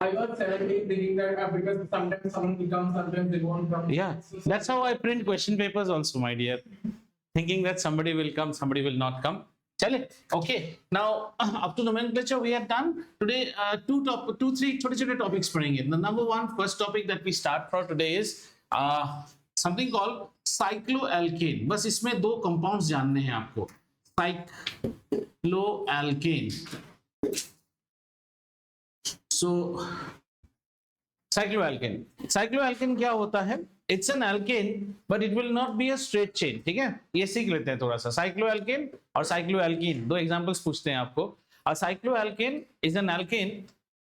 I was suddenly thinking that because sometimes someone will come, sometimes they won't come. Yeah, that's how I print question papers also, my dear. Thinking that somebody will come, somebody will not come. Chale, okay. Now up to nomenclature we are done. Today two, three छोटे topics पढ़ेंगे. The number one, first topic that we start for today is something called cycloalkane. बस इसमें दो compounds जानने हैं आपको. Cycloalkane. So cycloalkane क्या होता है? It's an alkane, but it will not be a straight chain. ठीक है, ये सीख लेते हैं थोड़ा सा. cycloalkane और cycloalkene दो examples पूछते हैं आपको. A cycloalkane is an alkane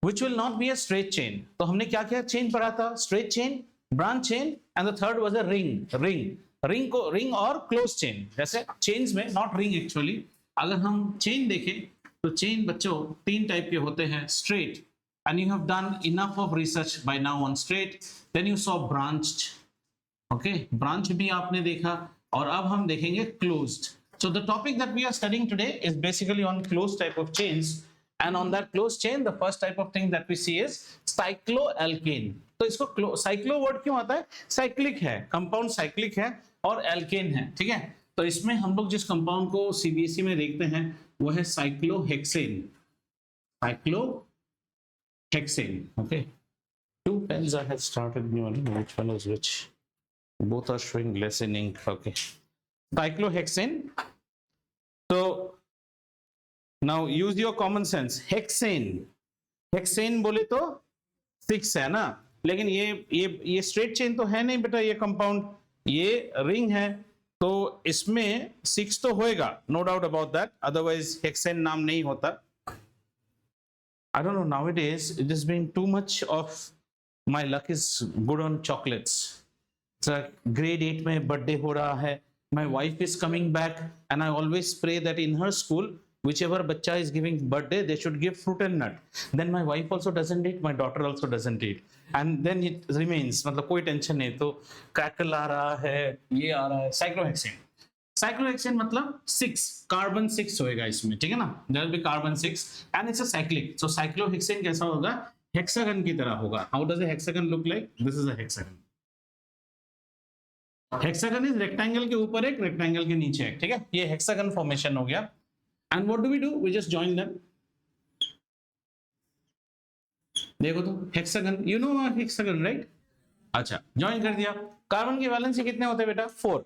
which will not be a straight chain. तो हमने क्या क्या chain पढ़ा था? Straight chain, branch chain, and the third was a ring और closed chain. जैसे chains में not ring actually. अगर हम chain देखें तो chain बच्चों तीन टाइप के होते हैं. Straight, and you have done enough of research by now on straight. Then you saw branched. Okay, branch भी आपने देखा और अब हम देखेंगे closed. So the topic that we are studying today is basically on closed type of chains, and on that closed chain the first type of thing that we see is cycloalkane. तो इसको cyclo word क्यों आता है? cyclic है, compound cyclic है और alkane है. ठीक है, तो इसमें हम लोग जिस compound को CBSE में देखते हैं वो है cyclohexane. Okay, two pens I have started new one. Which one is which? Both are showing less in ink. Okay, cyclohexane. So now use your common sense. Hexane बोले तो 6 है ना, लेकिन ये straight chain तो है नहीं बेटा, ये compound, ये ring है, तो इसमें 6 तो होएगा, no doubt about that. Otherwise hexane नाम नहीं होता. I don't know, nowadays it has been too much of my luck is good on chocolates. It's like grade 8 में birthday हो रहा है. My wife is coming back and I always pray that in her school whichever बच्चा is giving birthday they should give fruit and nut. Then my wife also doesn't eat, my daughter also doesn't eat, and then it remains. मतलब कोई tension नहीं, तो crackle आ रहा है, ये आ रहा है. cyclohexane मतलब 6 कार्बन 6 होएगा इसमें. ठीक है ना, there will be carbon 6 and it's a cyclic. So cyclohexane कैसा होगा? हेक्सागन की तरह होगा. How does a hexagon look like? This is a hexagon. Hexagon is rectangle के ऊपर एक, रेक्टेंगल के नीचे एक. ठीक है, ये हेक्सागन फॉर्मेशन हो गया. And what do we do? We just join them. देखो तो hexagon, you know hexagon right? अच्छा, जॉइन कर दिया. कार्बन की वैलेंसी कितने होते हैं बेटा? 4.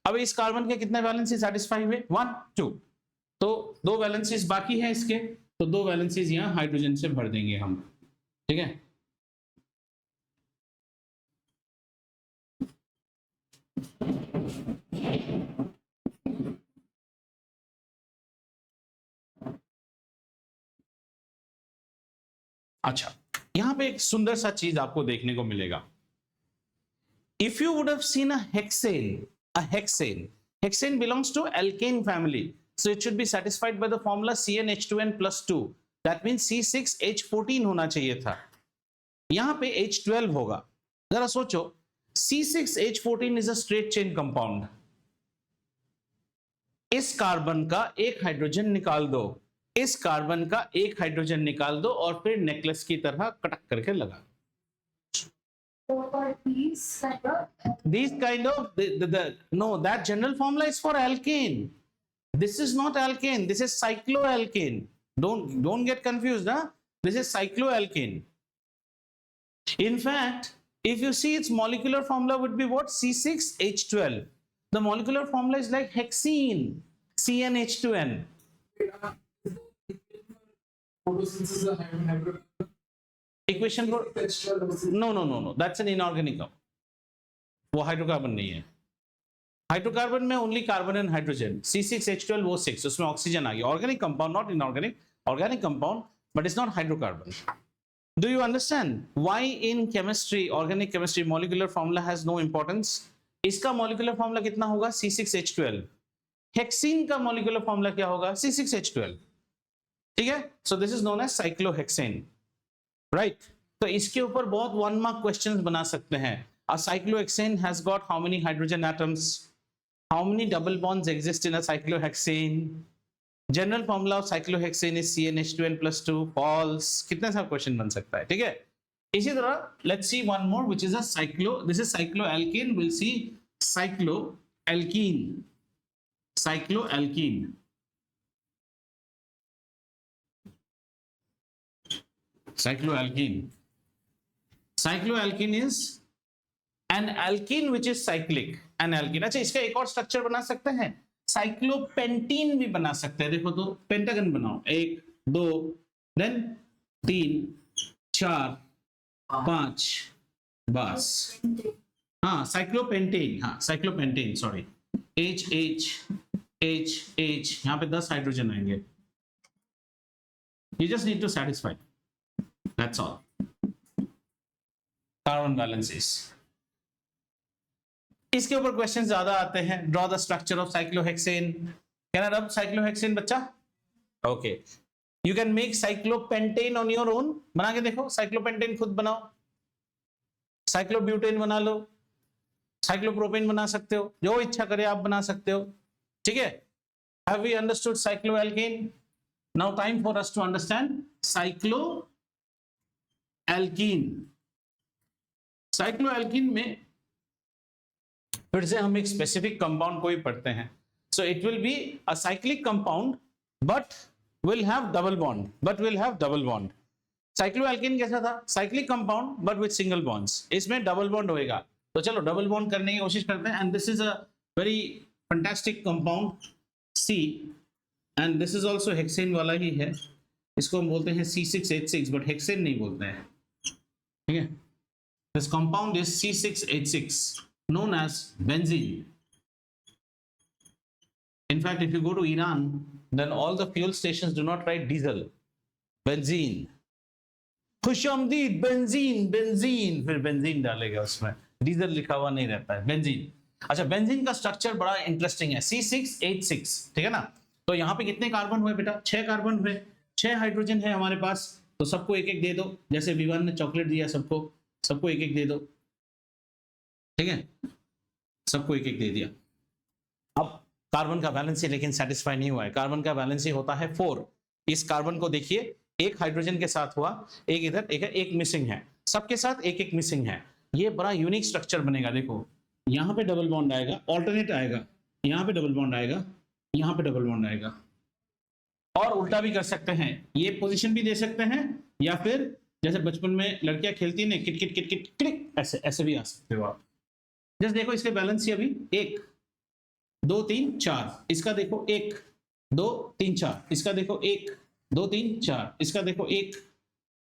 अब इस कार्बन के कितने वैलेंसी सेटिस्फाई हुए? 1 2. तो दो वैलेंसीज बाकी है इसके, तो दो वैलेंसीज यहां हाइड्रोजन से भर देंगे हम. ठीक है, अच्छा यहां पे एक सुंदर सा चीज आपको देखने को मिलेगा. If you would have seen a hexane belongs to alkane family, so it should be satisfied by the formula CnH2n plus 2. That means C6H14 होना चाहिए था. यहां पे H12 होगा. जरा सोचो, C6H14 is a straight chain compound. इस carbon का एक हाइड्रोजन निकाल दो, इस कार्बन का एक हाइड्रोजन निकाल दो और फिर नेकलेस की तरह कटक करके लगा. These kind of no, that general formula is for alkane. This is not alkane, this is cycloalkane. Don't get confused, huh? This is cycloalkane. In fact, if you see its molecular formula would be what? C6H12. The molecular formula is like hexene, CnH2n. Equation for no, that's an inorganic compound. वो hydrocarbon नहीं है. Hydrocarbon में only carbon and hydrogen. C6H12 वो 6, उसमें oxygen आ गया. Organic compound, not inorganic. Organic compound but it's not hydrocarbon. Do you understand why in chemistry, organic chemistry, molecular formula has no importance? इसका molecular formula कितना होगा? C6H12. Hexene का molecular formula क्या होगा? C6H12. ठीक है, so this is known as cyclohexane, right? तो इसके ऊपर बहुत 1 mark questions बना सकते हैं. A cyclohexane has got how many hydrogen atoms? How many double bonds exist in a cyclohexane? General formula of cyclohexane is CnH2n+2 false, कितने सारा question बन सकता है, ठीक है। इसी तरह let's see one more which is a cyclo, this is cycloalkane, will see cycloalkene, cycloalkene, cycloalkene, cycloalkene is an alkene which is cyclic, an alkene। अच्छा, इसका एक और स्ट्रक्चर बना सकते हैं, साइक्लोपेंटीन भी बना सकते हैं। देखो तो पेंटागन बनाओ, 1 2 देन 3 4 5, बस। हाँ साइक्लोपेंटेन, हाँ cyclopentane, sorry, H H H H, यहाँ पे 10 हाइड्रोजन आएंगे। You just need to satisfy, that's all। Carbon balances, इसके ऊपर क्वेश्चन ज्यादा आते हैं। Draw the structure of cyclohexane, can I draw cyclohexane बच्चा? Okay, you can make cyclopentane on your own, बना के देखो, साइक्लोपेंटेन खुद बनाओ, साइक्लोब्यूटेन बना लो, साइक्लोप्रोपेन बना सकते हो, जो इच्छा करे आप बना सकते हो, ठीक है। Have we understood cycloalkane? Now time for us to understand cycloalkene। cycloalkene में फिर से हम एक स्पेसिफिक कंपाउंड को ही पढ़ते हैं। So it will be a cyclic compound but will have double bond, cycloalkene कैसा था? cyclic compound but with single bonds, इसमें डबल बॉन्ड होएगा। तो चलो डबल बॉन्ड करने की कोशिश करते हैं। and this is a very fantastic compound C, and this is also hexane वाला ही है, इसको हम बोलते हैं C6H6, बट हेक्सेन नहीं बोलते हैं, ठीक है। This compound is C6H6 known as benzene। in fact if you go to Iran then all the fuel stations do not write diesel, benzene, खुशामदीद बेंजीन, बेंजीन, फिर बेंजीन डालेगा उसमें, डीजल लिखा हुआ नहीं रहता है, बेंजीन। अच्छा, बेंजीन का स्ट्रक्चर बड़ा इंटरेस्टिंग है, C6H6, ठीक है ना। तो यहाँ पे कितने कार्बन हुए बेटा? 6 कार्बन हुए, 6 हाइड्रोजन है हमारे पास, तो सबको एक एक दे दो, जैसे विवान ने चॉकलेट दिया सबको, सबको एक एक दे दो, ठीक है, सबको एक एक दे दिया। अब कार्बन का बैलेंस लेकिन सेटिस्फाई नहीं हुआ है, कार्बन का बैलेंस होता है 4। इस कार्बन को देखिए, एक हाइड्रोजन के साथ हुआ, एक इधर, एक मिसिंग है, सबके साथ एक एक मिसिंग है। ये बड़ा यूनिक स्ट्रक्चर बनेगा। देखो यहाँ पे डबल बॉन्ड आएगा, ऑल्टरनेट आएगा, यहाँ पे डबल बॉन्ड आएगा, यहाँ पे डबल बॉन्ड आएगा, और उल्टा भी कर सकते हैं, ये पोजीशन भी दे सकते हैं, या फिर जैसे बचपन में लड़कियां खेलती हैं ना, kit kit kit kit click, ऐसे ऐसे भी आ सकते हो आप। जस्ट देखो इसके बैलेंस ही अभी 1 2 3 4, इसका देखो 1 2 3 4, इसका देखो 1 2 3 4, इसका देखो 1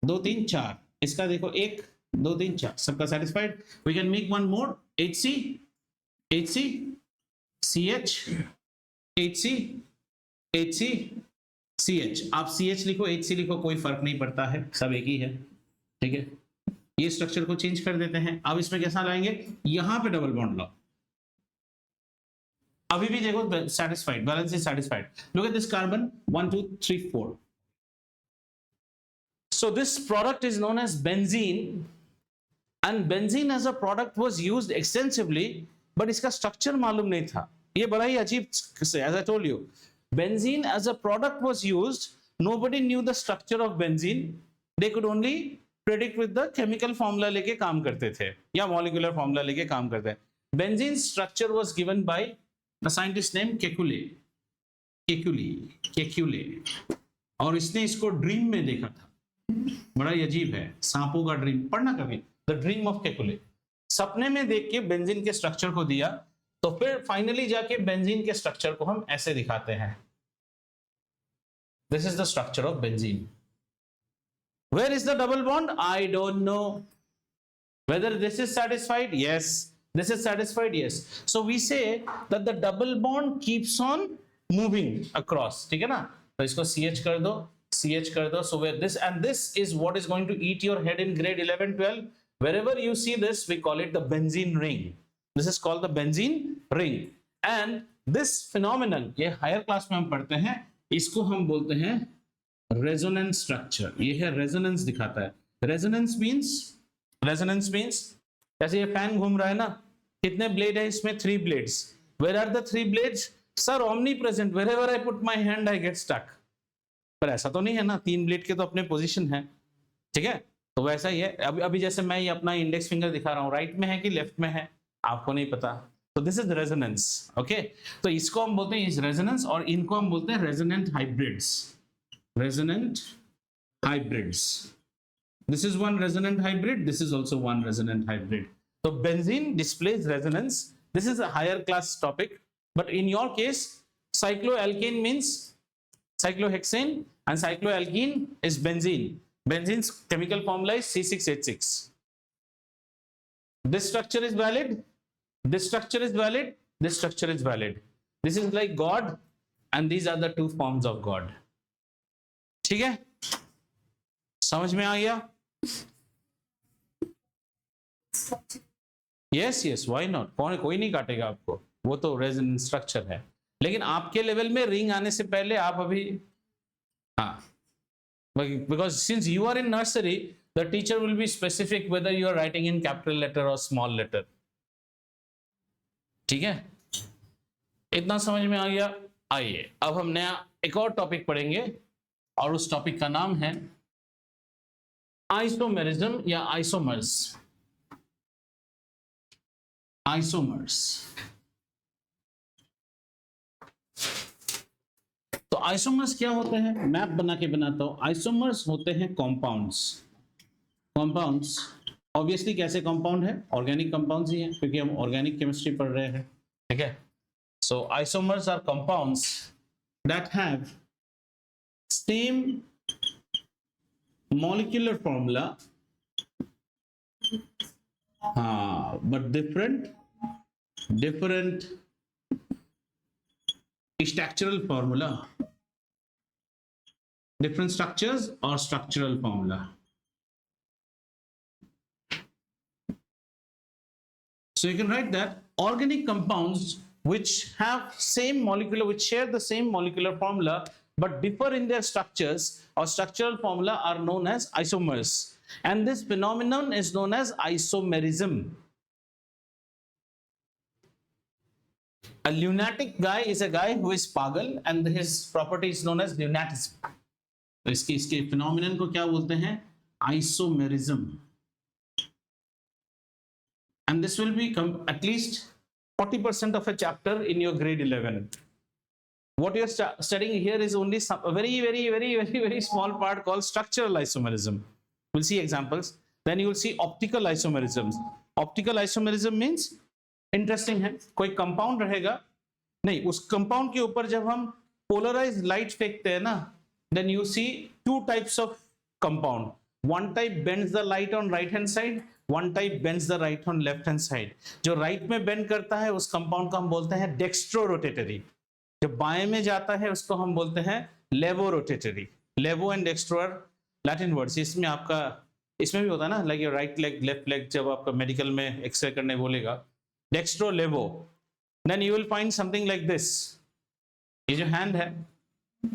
2 3 4, इसका देखो 1 2 3 4, सबका satisfied. We can make one more, HC HC CH HC HC CH, आप CH लिखो HC लिखो, कोई फर्क नहीं पड़ता है, सब एक ही है, ठीक है। ये स्ट्रक्चर को चेंज कर देते हैं। अब इसमें कैसा लाएंगे? यहां पे डबल बॉन्ड लाओ, अभी भी देखो satisfied, balance is satisfied. Look at this carbon 1 2 3 4। So this product is known as benzene, and benzene as a product was used extensively, but इसका स्ट्रक्चर मालूम नहीं था। ये बड़ा ही अजीब, as I told you, benzene as a product was used, nobody knew the structure of benzene, they could only predict with the chemical formula लेके काम करते थे, या molecular formula लेके काम करते हैं। Benzene structure was given by the scientist named Kekulé, और इसने इसको ड्रीम में देखा था, बड़ा ही अजीब है, सांपों का ड्रीम, पढ़ना कभी, द ड्रीम ऑफ केकुले। सपने में देख के बेंजीन के स्ट्रक्चर को दिया, तो फिर फाइनली जाके बेंजीन के स्ट्रक्चर को हम ऐसे दिखाते हैं। This is the structure of benzene. Where is the double bond? I don't know. Whether this is satisfied? Yes, this is satisfied, yes. So we say that the double bond keeps on moving across, ठीक है ना। तो इसको CH कर दो, CH कर दो। So where this and this is what is going to eat your head in grade 11 12, wherever you see this we call it the benzene ring. This is called the benzene ring, and this phenomenon ये higher class में हम पढ़ते हैं, इसको हम बोलते हैं resonance structure. ये है रेजोनेंस दिखाता है। रेजोनेंस मींस जैसे ये फैन घूम रहा है ना, कितने ब्लेड है इसमें? 3 blades. Where are the 3 blades? Sir omnipresent, wherever I put my hand I get stuck. पर ऐसा तो नहीं है ना, 3 ब्लेड के तो अपने पोजीशन है, ठीक है। तो वैसा ही है, अभी अभी जैसे मैं ये अपना इंडेक्स फिंगर दिखा रहा हूँ, राइट में है कि लेफ्ट में है आपको नहीं पता, तो दिस इज रेजोनेंस, ओके। तो इसको हम बोलते हैं इस रेजोनेंस, और इनको हम बोलते हैं resonant hybrids, resonant hybrids. This is one resonant hybrid, this is also one resonant hybrid. So benzene displays resonance. This is a higher class topic, but in your case cycloalkane means cyclohexane and cycloalkene is benzene. Benzene's chemical formula is C6H6. This structure is valid, this structure is valid, this structure is valid. This is like God and these are the 2 forms of God. ठीक है, समझ में आ गया? Yes yes, why not, कोई नहीं काटेगा आपको, वो तो रेजोनेंस स्ट्रक्चर है। लेकिन आपके लेवल में रिंग आने से पहले आप अभी, हाँ, because since you are in nursery the teacher will be specific whether you are writing in capital letter और स्मॉल लेटर, ठीक है। इतना समझ में आ गया? आइए अब हम नया एक और टॉपिक पढ़ेंगे, और उस टॉपिक का नाम है आइसोमेरिज्म या आइसोमर्स। आइसोमर्स, तो आइसोमर्स क्या होते हैं, मैप बना के बनाता हूं। आइसोमर्स होते हैं कंपाउंड्स। कंपाउंड्स ऑब्वियसली कैसे कंपाउंड है, ऑर्गेनिक कंपाउंड्स ही हैं, क्योंकि हम ऑर्गेनिक केमिस्ट्री पढ़ रहे हैं, ठीक है। So isomers are compounds that have same molecular formula, but different structural formula, different structures or structural formula. So you can write that organic compounds which have same molecular, which share the same molecular formula but differ in their structures or structural formula are known as isomers, and this phenomenon is known as isomerism. A lunatic guy is a guy who is pagal and his property is known as lunatism. तो इसके phenomenon को क्या बोलते हैं, isomerism, and this will be at least 40% of a chapter in your grade 11. What you're studying here is only a very small part called structural isomerism. We'll see examples. Then you will see optical isomerisms. Optical isomerism means interesting है, कोई compound रहेगा, नहीं, उस compound के ऊपर जब हम polarised light फेंकते हैं ना, then you see 2 types of compound. One type bends the light on right hand side, one type bends the light on left hand side. जो राइट में बेंड करता है उस कंपाउंड को हम बोलते हैं डेक्स्ट्रोरोटेटरी, जो बाएं में जाता है उसको हम बोलते हैं levorotatory. Levo and dextro are Latin words. इसमें आपका, इसमें भी होता है ना, like your right leg left leg, जब आपका मेडिकल में एक्सरे करने बोलेगा dextro levo, then you will find something like this. ये जो हैंड है,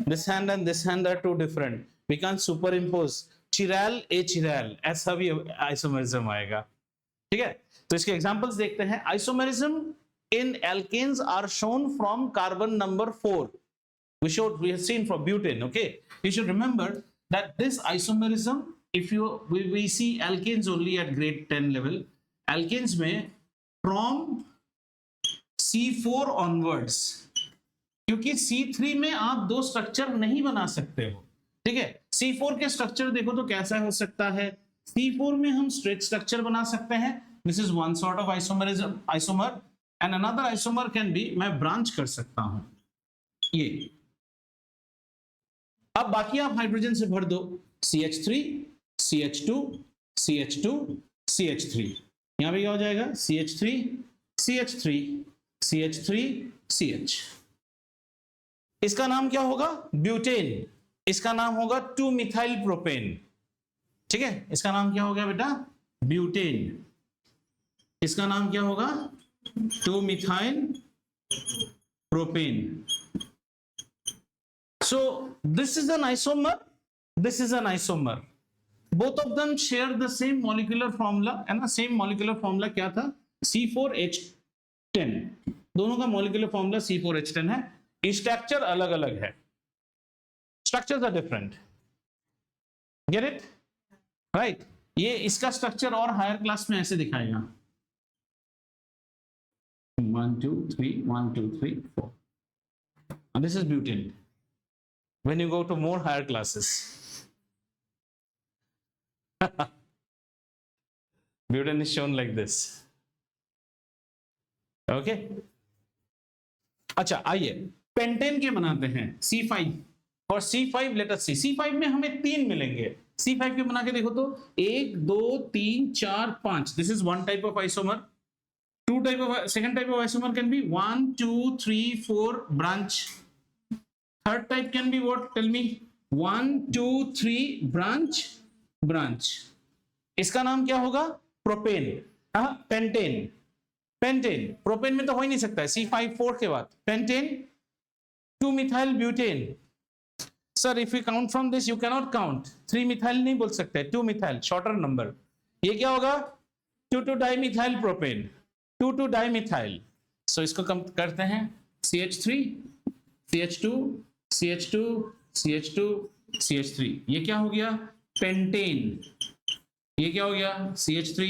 this hand and this hand are 2 different, we can superimpose chiral a chiral, ऐसा भी आइसोमेरिज्म आएगा, ठीक है। तो इसके एग्जांपल्स देखते हैं। Isomerism in alkanes are shown from carbon number 4. We have seen for butane, okay. You should remember that this isomerism, if we see alkanes only at grade 10 level, alkanes में from C4 onwards, क्योंकि C3 में आप 2 structure नहीं बना सकते हो, ठीक है। C4 के स्ट्रक्चर देखो तो कैसा हो सकता है, C4 में हम स्ट्रेट स्ट्रक्चर बना सकते हैं, this is one sort of isomer, and another isomer can be, मैं ब्रांच कर सकता हूं ये। अब बाकी आप हाइड्रोजन से भर दो, CH3 CH2 CH2 CH3, यहां पे क्या हो जाएगा, CH3 CH3 CH3 CH। इसका नाम क्या होगा, ब्यूटेन, इसका नाम होगा 2-मिथाइल प्रोपेन, ठीक है। इसका नाम क्या हो गया बेटा, ब्यूटेन। इसका नाम क्या होगा, 2-methyl propane. So this is an isomer, this is an isomer. Both of them share the same molecular formula, है ना। same molecular formula क्या था, C4H10, दोनों का molecular formula C4H10 है, स्ट्रक्चर अलग अलग है, structures are different, get it right. ये इसका स्ट्रक्चर और हायर क्लास में ऐसे दिखाएगा 1 2 3 1 2 3 4 and this is butane. When you go to more higher classes butane is shown like this, okay। अच्छा आइए पेंटेन के बनाते हैं C5 और C5 लेट अस सी। C5 में हमें 3 मिलेंगे। C5 के बना के देखो तो 1 2 3 4 5, this is one type of isomer. Two type of second type of isomer can be 1 2 3 4 branch. Third type can be what, tell me, 1 2 3 branch branch. इसका नाम क्या होगा, प्रोपेन, पेंटेन। पेंटेन, प्रोपेन में तो हो ही नहीं सकता है, C5 के बाद pentane 2 methyl butane. Sir if you count from this you cannot count, 3 methyl नहीं बोल सकते, 2 मिथाइल शॉर्टर नंबर। ये क्या होगा, 2 डाइमिथाइल प्रोपेन, 2 डाइमिथाइल। सो इसको कम करते हैं CH3 CH2 CH2 CH2 CH3, ये क्या हो गया, पेंटेन। ये क्या हो गया, CH3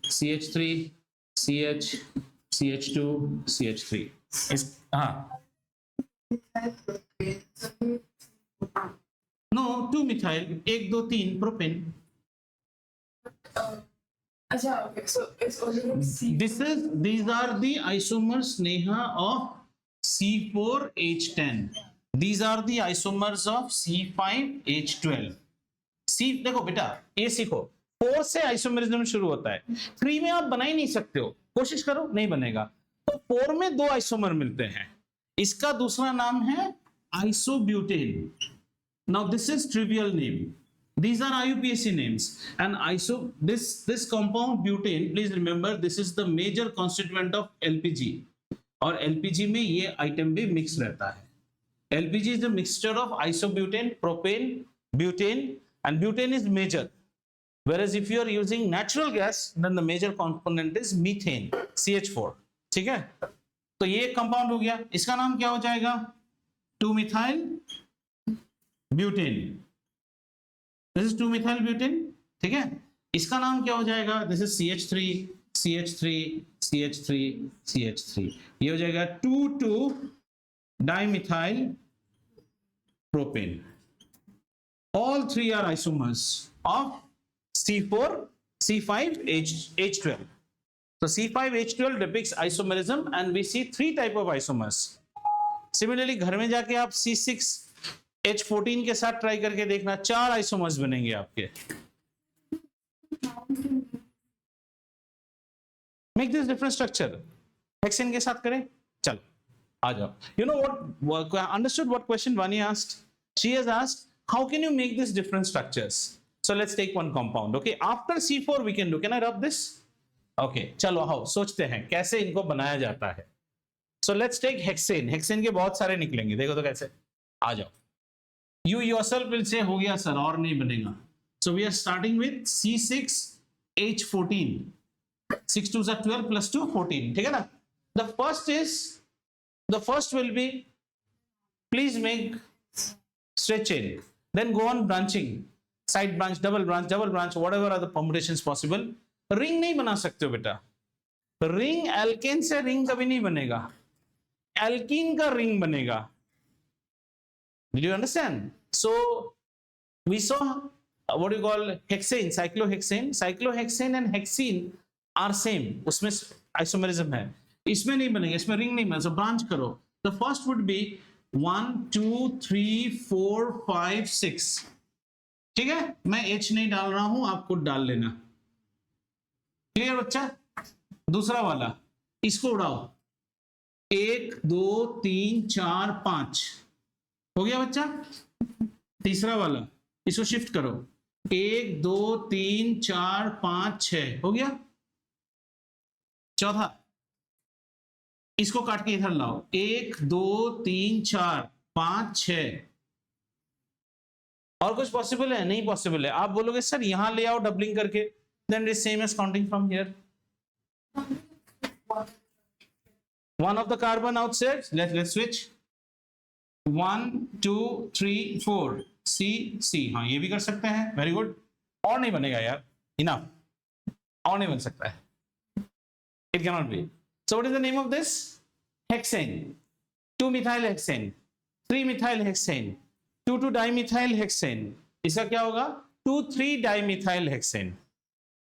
CH3 CH CH2 CH3। हाँ नो 2 मिथाइल 1 2 3 प्रोपेन। अच्छा okay, so it's only C. These are the isomers Neha of C4H10. These are the isomers of C5H12. C देखो बेटा ये सीखो, 4 से आइसोमेरिज्म शुरू होता है, 3 में आप बना ही नहीं सकते हो, कोशिश करो नहीं बनेगा। तो 4 में 2 आइसोमर मिलते हैं, इसका दूसरा नाम है isobutane. Now this is trivial name, these are IUPAC names and this compound butane, please remember this is the major constituent of LPG और LPG में ये आइटम भी मिक्स रहता है। LPG is a mixture of isobutane, propane, butane and butane is major, whereas if you are using natural gas then the major component is methane, CH4। ठीक है, तो ये कंपाउंड हो गया, इसका नाम क्या हो जाएगा, 2 methyl butane. This is 2 methyl butane, ठीक है। इसका नाम क्या हो जाएगा, this is CH3 CH3 CH3 CH3, ये हो जाएगा 2 dimethyl propane. All 3 are isomers of C4 C5H12. So C5H12 depicts isomerism and we see 3 type of isomers. Similarly घर में जाके आप C6H14 के साथ ट्राई करके देखना, 4 आइसोमर्स बनेंगे आपके। Make this different structure, hexane के साथ करें, चलो आ जाओ। You know what, understood what question Vani asked? She has asked how can you make this different structures? So let's take one compound, okay? After C4 we can do, can I rub this? Okay, चलो आओ सोचते हैं कैसे इनको बनाया जाता है। So let's take hexane, hexane के बहुत सारे निकलेंगे, देखो तो कैसे, आ जाओ। You yourself will say हो गया सर और नहीं बनेगा। So we are starting with C6H14, 6 2s are 12 plus 2 14, ठीक है ना। The first will be, please make straight chain, then go on branching, side branch, double branch, whatever are the permutations possible। Ring नहीं बना सकते हो बेटा, ring alkene से ring कभी नहीं बनेगा, एल्कीन का रिंग बनेगा। Did you understand? So we saw what you call hexane, cyclohexane and hexene are same, उसमें आइसोमेरिज्म है, इसमें नहीं बनेगा, इसमें रिंग नहीं बनेगा। So branch करो, the first would be 1 2 3 4 5 6, ठीक है। मैं H नहीं डाल रहा हूं, आप खुद डाल लेना, क्लियर बच्चा। दूसरा वाला इसको उड़ाओ, 1 2 3 4 5 हो गया बच्चा। तीसरा वाला इसको शिफ्ट करो, 1 2 3 4 5 6 हो गया। चौथा इसको काट के इधर लाओ, 1 2 3 4 5 6। और कुछ पॉसिबल है? नहीं पॉसिबल है। आप बोलोगे सर यहां ले आओ डबलिंग करके, then it is same as counting from here. One of the carbon outside, let's switch, 1 2 3 4 C, हाँ ये भी कर सकते हैं, वेरी गुड। और नहीं बनेगा यार, इनफ, और नहीं बन सकता है, it cannot be. So what is the name of this? Hexane. 2-methyl hexane, 3-methyl hexane, 2,2-dimethyl hexane. इसका क्या होगा? 2,3-dimethyl hexane.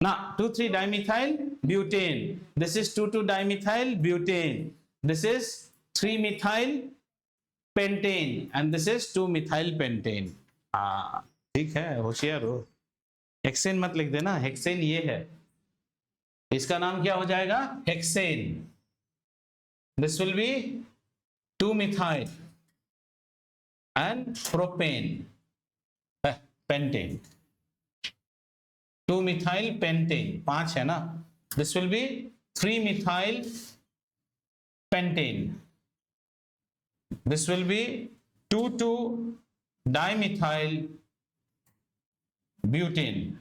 ना 2,3-dimethyl butane. This is 2,2-dimethyl butane. This is 3-methyl pentane and this is 2-methyl pentane. हाँ ठीक है, होशियार हो। Hexane मत लिख देना, हेक्सेन ये है, इसका नाम क्या हो जाएगा? Hexane. This will be 2-methyl and propane, pentane, 2-methyl pentane, 5 है ना? This will be 3-methyl pentane. This will be 2,2-dimethyl butane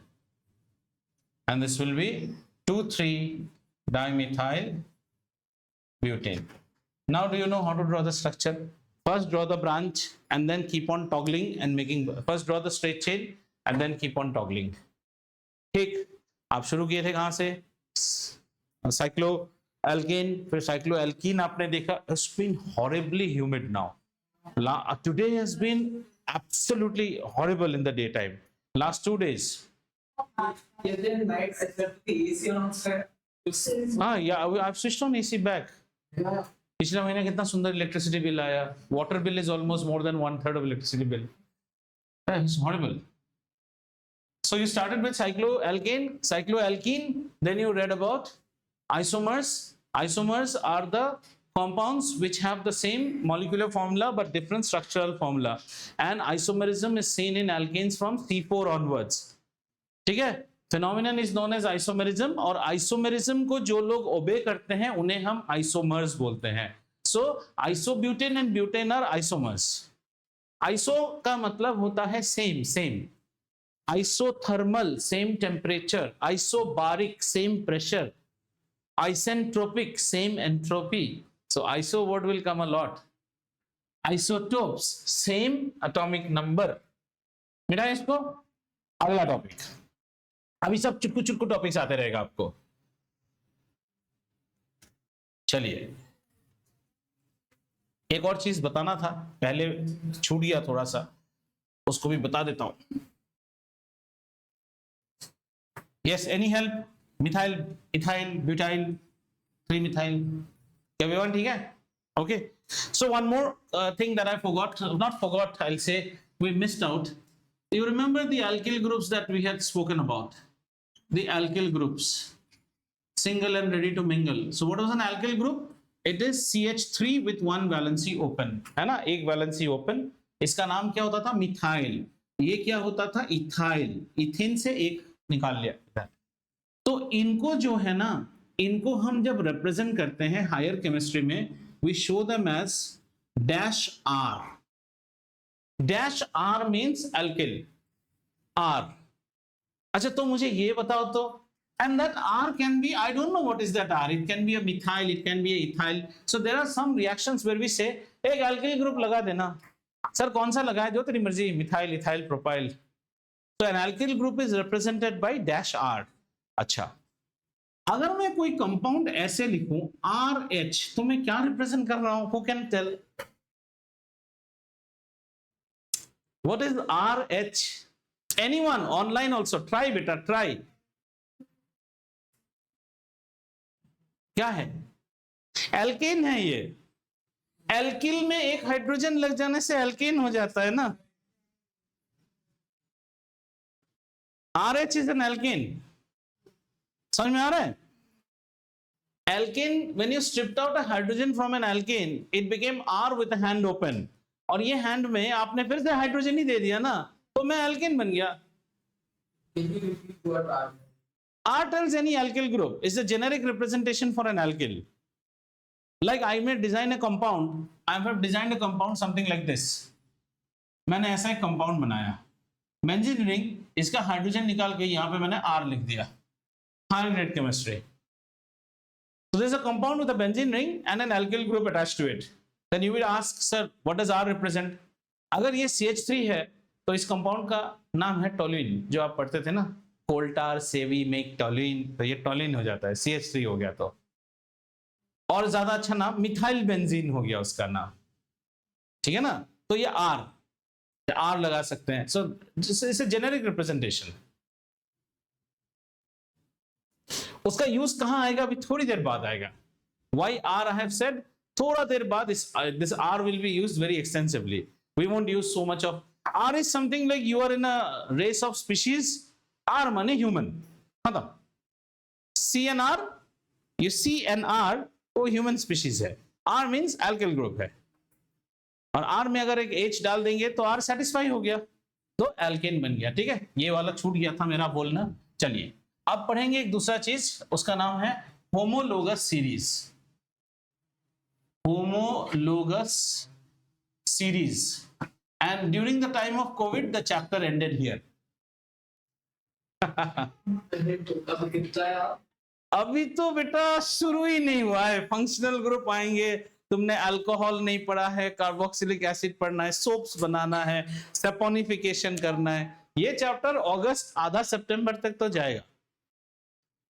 and this will be 2,3-dimethyl butane. Now do you know how to draw the structure? First draw the branch and then keep on toggling and making, first draw the straight chain and then keep on toggling. ठीक, आप शुरू किए थे कहां से? Cyclo alkene, फिर cyclo alkene आपने देखा। It's been horribly humid now. Today has been absolutely horrible in the daytime. Last 2 days. Yesterday night I slept the AC on set. Yeah, I've switched on AC back. Yeah. पिछला महीना कितना सुंदर electricity bill आया। Water bill is almost more than 1/3 of electricity bill. It's horrible. So you started with cycloalkane, cycloalkene, then you read about isomers. Isomers are the compounds which have the same molecular formula but different structural formula, and isomerism is seen in alkanes from C4 onwards. ठीक है, phenomenon is known as isomerism, और isomerism को जो लोग obey करते हैं उन्हें हम isomers बोलते हैं. So isobutane and butane are isomers. Iso का मतलब होता है same, isothermal same temperature, isobaric same pressure, isentropic same entropy. So iso word will come a lot. Isotopes same atomic number. मिला इसको? अगला टॉपिक, अभी सब चुटकू टॉपिक्स आते रहेगा आपको. चलिए, एक और चीज बताना था, पहले छूट गया थोड़ा सा, उसको भी बता देता हूं. Yes, any help? Methyl, ethyl, butyl, 3-methyl, everyone ठीक है? Okay, so one more thing that I forgot, not forgot, I'll say we missed out. You remember the alkyl groups that we had spoken about? The alkyl groups, single and ready to mingle. So what was an alkyl group? It is CH3 with one valency open, है ना? एक valency open. इसका नाम क्या होता था? Methyl. ये क्या होता था? इथाइल. इथेन से एक निकाल लिया. तो इनको जो है ना, इनको हम जब रिप्रेजेंट करते हैं हायर केमिस्ट्री में, we show them as dash R. Dash R means alkyl, R. अच्छा, तो मुझे ये बताओ तो, and that R can be, I don't know what is that R, it can be a methyl, it can be a ethyl. So there are some reactions where we say एक alkyl group लगा देना. Sir कौन सा लगाए? जो तेरी मर्जी, methyl, ethyl, propyl. So an alkyl group is represented by dash R. अच्छा, अगर मैं कोई कंपाउंड ऐसे लिखूं RH, तो मैं क्या रिप्रेजेंट कर रहा हूं? Who can tell? What is RH? Anyone online also try, beta, try. क्या है? एल्केन है ये. एल्किल में एक हाइड्रोजन लग जाने से एल्केन हो जाता है ना. RH is an alkane. समझ में आ रहा है? Alkane, when you stripped out a hydrogen from an alkane, it became R with a hand open. और ये hand में आपने फिर से हाइड्रोजन ही दे दिया ना, तो मैं alkane बन गया. R tells any alkyl group is a generic representation for an alkyl. Like I may design a compound. I have designed a compound something like this. मैंने ऐसा एक compound बनाया. बेंजीन रिंग, इसका हाइड्रोजन निकाल के यहाँ पे मैंने R लिख दिया. Higher grade chemistry. So there is a compound with a benzene ring and an alkyl group attached to it. Then you will ask, sir, what does R represent? अगर ये CH3 है तो इस कंपाउंड का नाम है टोल्यूइन, जो आप पढ़ते थे ना, कोल्टार सेवी मेक टोल्यूइन, तो ये टोल्यूइन हो जाता है, CH3 हो गया। तो और ज्यादा अच्छा नाम मिथाइल बेंजीन हो गया उसका नाम, ठीक है ना। तो ये R लगा सकते हैं। So it's a generic representation. उसका यूज कहां आएगा अभी थोड़ी देर बाद आएगा। Why R I have said, थोड़ा देर बाद this R will be used very extensively. We won't use so much of R is something like you are in a race of species, R माने human, खत्म। C and R, you C and R वो human species है, R means alkyl group है, और R में अगर एक H डाल देंगे तो R satisfy हो गया, तो alkane बन गया, ठीक है। ये वाला छूट गया था मेरा बोलना। चलिए अब पढ़ेंगे एक दूसरा चीज, उसका नाम है homologous series. Homologous series, and during the time of COVID the chapter ended here. अभी तो बेटा शुरू ही नहीं हुआ है, फंक्शनल ग्रुप आएंगे, तुमने अल्कोहल नहीं पढ़ा है, कार्बोक्सिलिक एसिड पढ़ना है, सोप्स बनाना है, सैपोनिफिकेशन करना है। ये चैप्टर अगस्त आधा सितंबर तक तो जाएगा,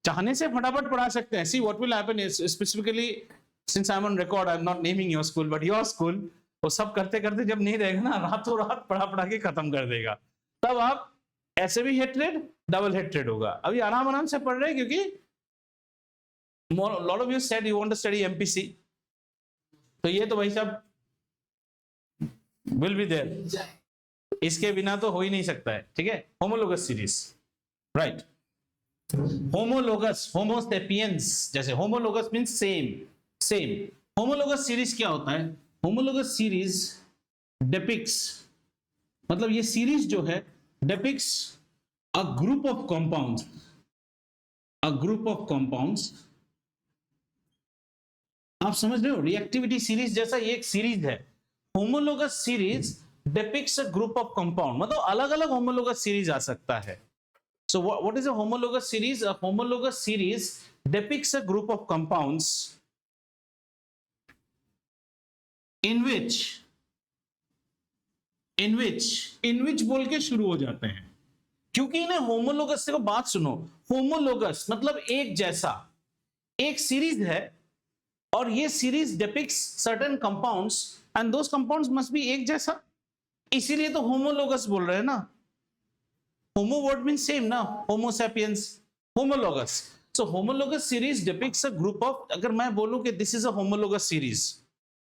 चाहने से फटाफट पढ़ा सकते हैं। See what will happen is, specifically since I'm on record, I'm not naming your school, but your school, वो सब करते करते जब नहीं रहेगा ना, रातों रात पढ़ा के खत्म कर देगा, तब आप ऐसे भी हेट्रेड डबल हेट्रेड होगा। अभी आराम आराम से पढ़ रहे हैं, क्योंकि lot of you said you want to study MPC, तो ये तो भाई साहब will be there, इसके बिना तो हो ही नहीं सकता है, ठीक है। Homologous series, right. होमोलोगस, होमो सेपियंस, जैसे homologous means same. Homologous series क्या होता है? होमोलोगस सीरीज डिपिक्ट्स, मतलब ये सीरीज जो है depicts a group of compounds, आप समझ रहे हो, रिएक्टिविटी सीरीज जैसा ये एक सीरीज है। Homologous series depicts a group of compound, मतलब अलग अलग होमोलोगस सीरीज आ सकता है। So what is a homologous series? A homologous series depicts a group of compounds in which बोल के शुरू हो जाते हैं, क्योंकि इन्हें होमोलोगस से, को बात सुनो, होमोलोगस मतलब एक जैसा, एक सीरीज है, और ये series depicts certain compounds and those compounds must be एक जैसा, इसीलिए तो होमोलोगस बोल रहे हैं ना। होमो वर्ड मीन सेम ना, homo sapiens, homologous. So homologous series depicts a group of, अगर मैं बोलूं कि this is a homologous series,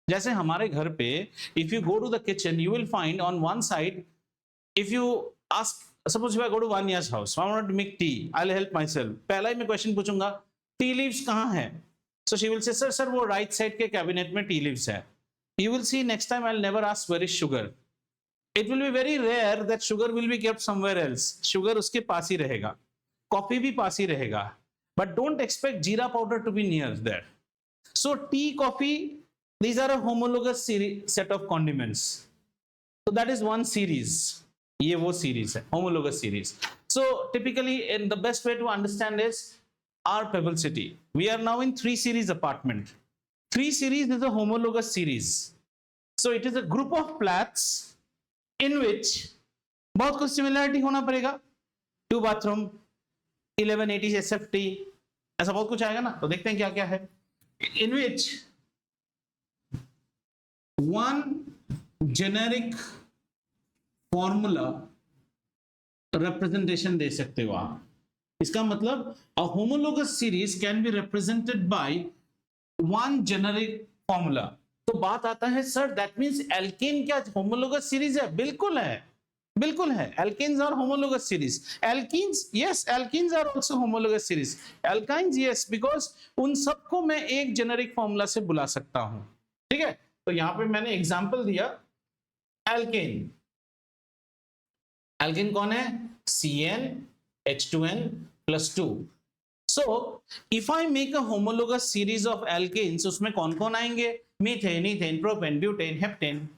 जैसे हमारे घर पे if you go to the kitchen you will find on one side, if you ask, suppose if I go to वानिया's house, I want to make tea, I will help myself, पहला ही मैं question पूछूंगा tea leaves कहां है? So she will say sir वो right side के cabinet में टी लीव्स है। You will see next time I will never ask where is sugar, it will be very rare that sugar will be kept somewhere else, sugar उसके पास ही रहेगा, coffee भी पास ही रहेगा, बट डोंट एक्सपेक्ट जीरा powder to be near there. So tea, coffee, these are a homologous set of condiments, so that is one series, ये वो series है, homologous series। So typically in the best way to understand is our Pebble City, we are now in 3 series apartment, 3 series is a homologous series, so it is a group of flats in which बहुत कुछ similarity होना पड़ेगा, 2 bathroom, 1180 SFT, ऐसा बहुत कुछ आएगा ना, तो देखते हैं क्या क्या है। in which one generic formula representation दे सकते हो आप। इसका मतलब a homologous series can be represented by one generic formula। तो बात आता है सर दैट मींस एल्केन क्या homologous series है? बिल्कुल है, बिल्कुल है। alkenes are homologous series, alkenes yes, alkenes are also homologous series, alkynes yes, because उन सबको मैं एक जेनेरिक फॉर्मूला से बुला सकता हूं, ठीक है। तो यहां पे मैंने एग्जांपल दिया एल्केन, एल्केन कौन है? CnH2n+2। So if I make a homologous series of alkanes, उसमें कौन कौन आएंगे? Methane, ethane, propane, butane, heptane,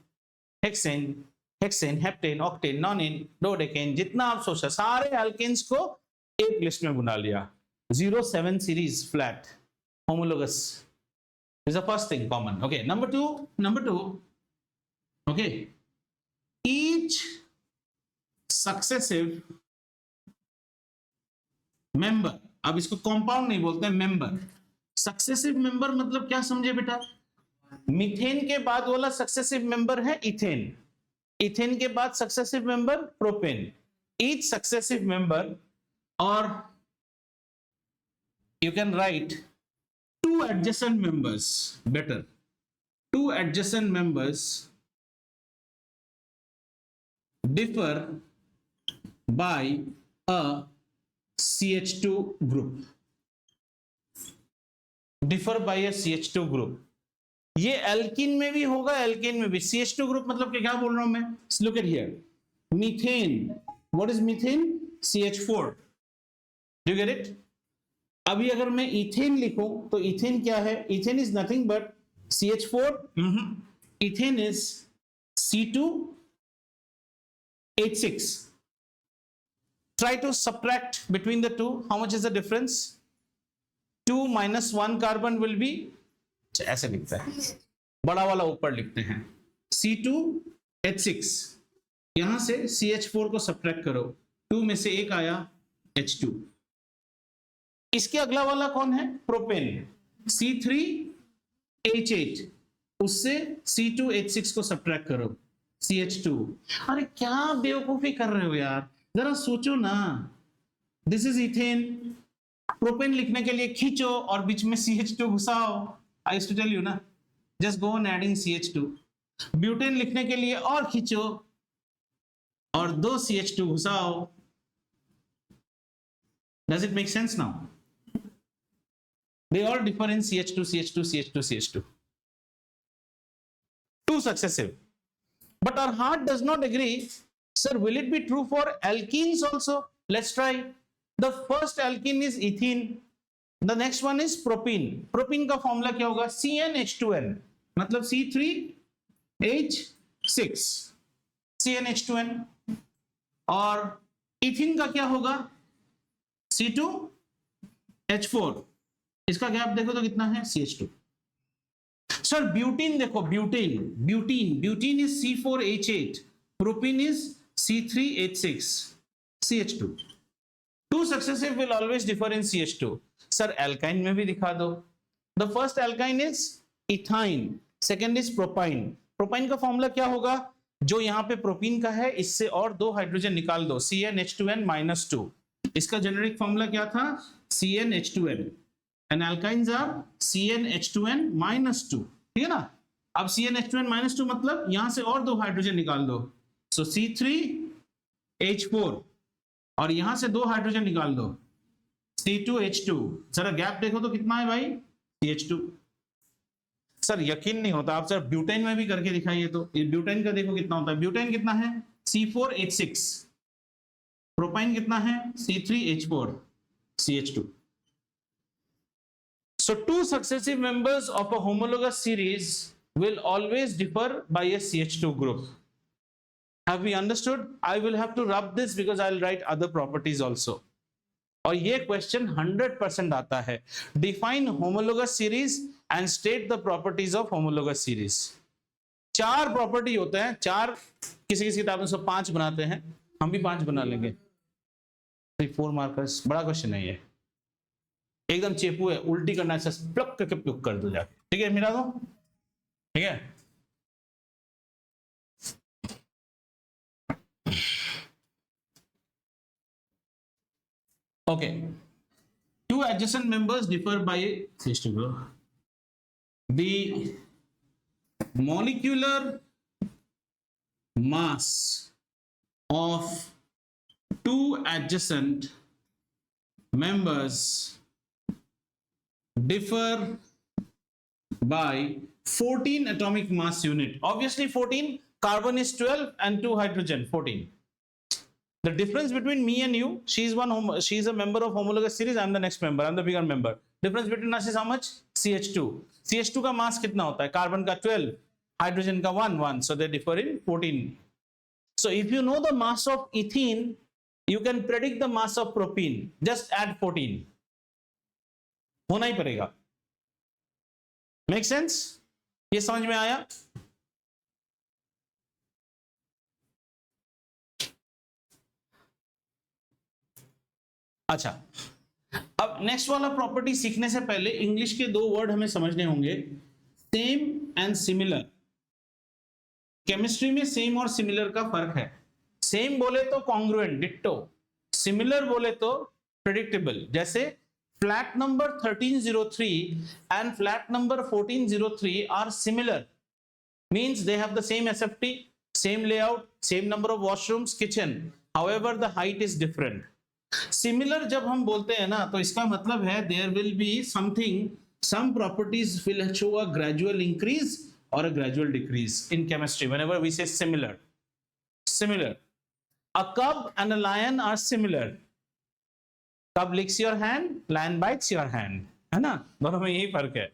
hexane, heptane, octane, नॉनिन, dodecane, जितना आप सोचा सारे एल्केन्स को एक लिस्ट में बुला लिया। 0,7 series flat homologous, is the first thing common. Okay, number two, okay, each successive member, अब इसको कंपाउंड नहीं बोलते हैं, मेंबर. सक्सेसिव मेंबर मतलब क्या समझे बेटा? मीथेन के बाद वाला सक्सेसिव मेंबर है इथेन, इथेन के बाद successive member propane. Each successive member, और you can write two adjacent members, better, two adjacent members differ by a CH2 group, differ by a CH2 group. ये alkene में भी होगा, alkene में भी. CH2 ग्रुप मतलब क्या बोल रहा हूं मैं? Look at here, methane. What is methane? CH4. Do you get it? अभी अगर मैं इथेन लिखूं तो इथेन क्या है? Ethane is nothing but CH4. Ethane is C2H6. Try to subtract between the two. How much is the difference? 2 minus 1 carbon will be, ऐसे लिखता है, बड़ा वाला ऊपर लिखते हैं, C2H6. यहां से CH4 को सब्ट्रैक्ट करो, 2 में से 1 आया H2. इसके अगला वाला कौन है? Propane, C3H8. उससे C2H6 को सब्ट्रैक्ट करो, CH2. अरे क्या बेवकूफी कर रहे हो यार, जरा सोचो ना. This is ethane. प्रोपेन लिखने के लिए खींचो और बीच में CH2 घुसाओ. I used to tell you ना, just go on adding CH2. Butane लिखने के लिए और खींचो और 2 CH2 घुसाओ. Does it make sense now? They all differ in CH2, CH2, CH2, CH2. Two successive. But our heart does not agree. Sir, will it be true for alkenes also? Let's try. The first alkene is ethene. The next one is propene. Propene का formula क्या होगा? CnH2n. मतलब C3H6. CnH2n. और ethene का क्या होगा? C2H4. इसका gap देखो तो कितना है? CH2. सर ब्यूटीन देखो, butene is C4H8, propene is C3H6, CH2. Two successive will always differ in CH2. Sir alkyne में भी दिखा दो. The first alkyne is ethyne, second is propine. Propyne का फॉर्मूला क्या होगा? जो यहाँ पे प्रोपीन का है इससे और 2 हाइड्रोजन निकाल दो, CnH2n-2. इसका जेनेरिक फॉर्मूला क्या था? CnH2n. And alkynes are CnH2n-2. ठीक है ना? अब CnH2n-2 मतलब यहां से और 2 हाइड्रोजन निकाल दो, so C3H4, और यहां से 2 हाइड्रोजन निकाल दो, C2H2. जरा गैप देखो तो कितना है भाई? CH2. सर यकीन नहीं होता, आप सर ब्यूटेन में भी करके दिखाइए तो. ये ब्यूटेन का देखो कितना होता है. ब्यूटेन कितना है? C4H6. प्रोपाइन कितना है? C3H4, CH2. So two successive members of a homologous series will always differ by a CH2 group. Have we understood? I will have to rub this because I'll write other properties also. और ये question 100% आता है. Define homologous series and state the properties of homologous series. 4 property होते हैं, 4 किसी किताब में 5 बनाते हैं, हम भी 5 बना लेंगे. 4 मार्कर्स, बड़ा क्वेश्चन है ये, एकदम चेपू है, उल्टी करना है, प्लक करके प्लुक कर दो जाके. ठीक है, मिला दो. ठीक है. Okay. 2 adjacent members differ by the molecular mass of 2 adjacent members differ by 14 atomic mass unit. Obviously 14, carbon is 12 and 2 hydrogen, 14. The difference between me and you, she is a member of homologous series, I am the next member, I am the bigger member. Difference between us is how much? CH2. CH2 का mass कितना होता है? Carbon का 12, hydrogen का 1, so they differ in 14. So if you know the mass of ethene, you can predict the mass of propene. Just add 14. होना ही पड़ेगा. Make sense? ये समझ में आया? अच्छा, अब नेक्स्ट वाला प्रॉपर्टी सीखने से पहले इंग्लिश के दो वर्ड हमें समझने होंगे, सेम एंड सिमिलर। केमिस्ट्री में सेम और सिमिलर का फर्क है। सेम बोले तो कॉन्ग्रुएंट, डिट्टो। सिमिलर बोले तो प्रेडिक्टेबल। जैसे flat number 1303 and flat number 1403 are similar, means they have the same SFT, same layout, same number of washrooms, kitchen, however the height is different. Similar जब हम बोलते हैं ना, तो इसका मतलब है there will be something, some properties will show a gradual increase or a gradual decrease in chemistry whenever we say similar. Similar. A cub and a lion are similar. Cub licks your hand, lion bites your hand, है ना? दोनों में यही फर्क है,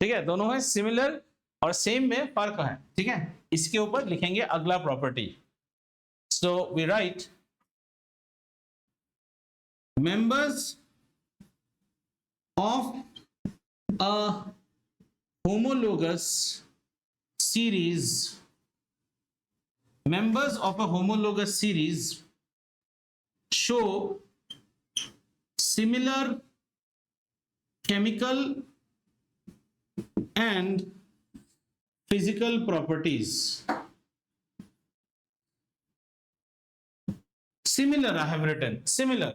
ठीक है? दोनों में सिमिलर और सेम में फर्क है, ठीक है? इसके ऊपर लिखेंगे अगला property. So we write members of a homologous series, members of a homologous series show similar chemical and physical properties. Similar I have written, similar,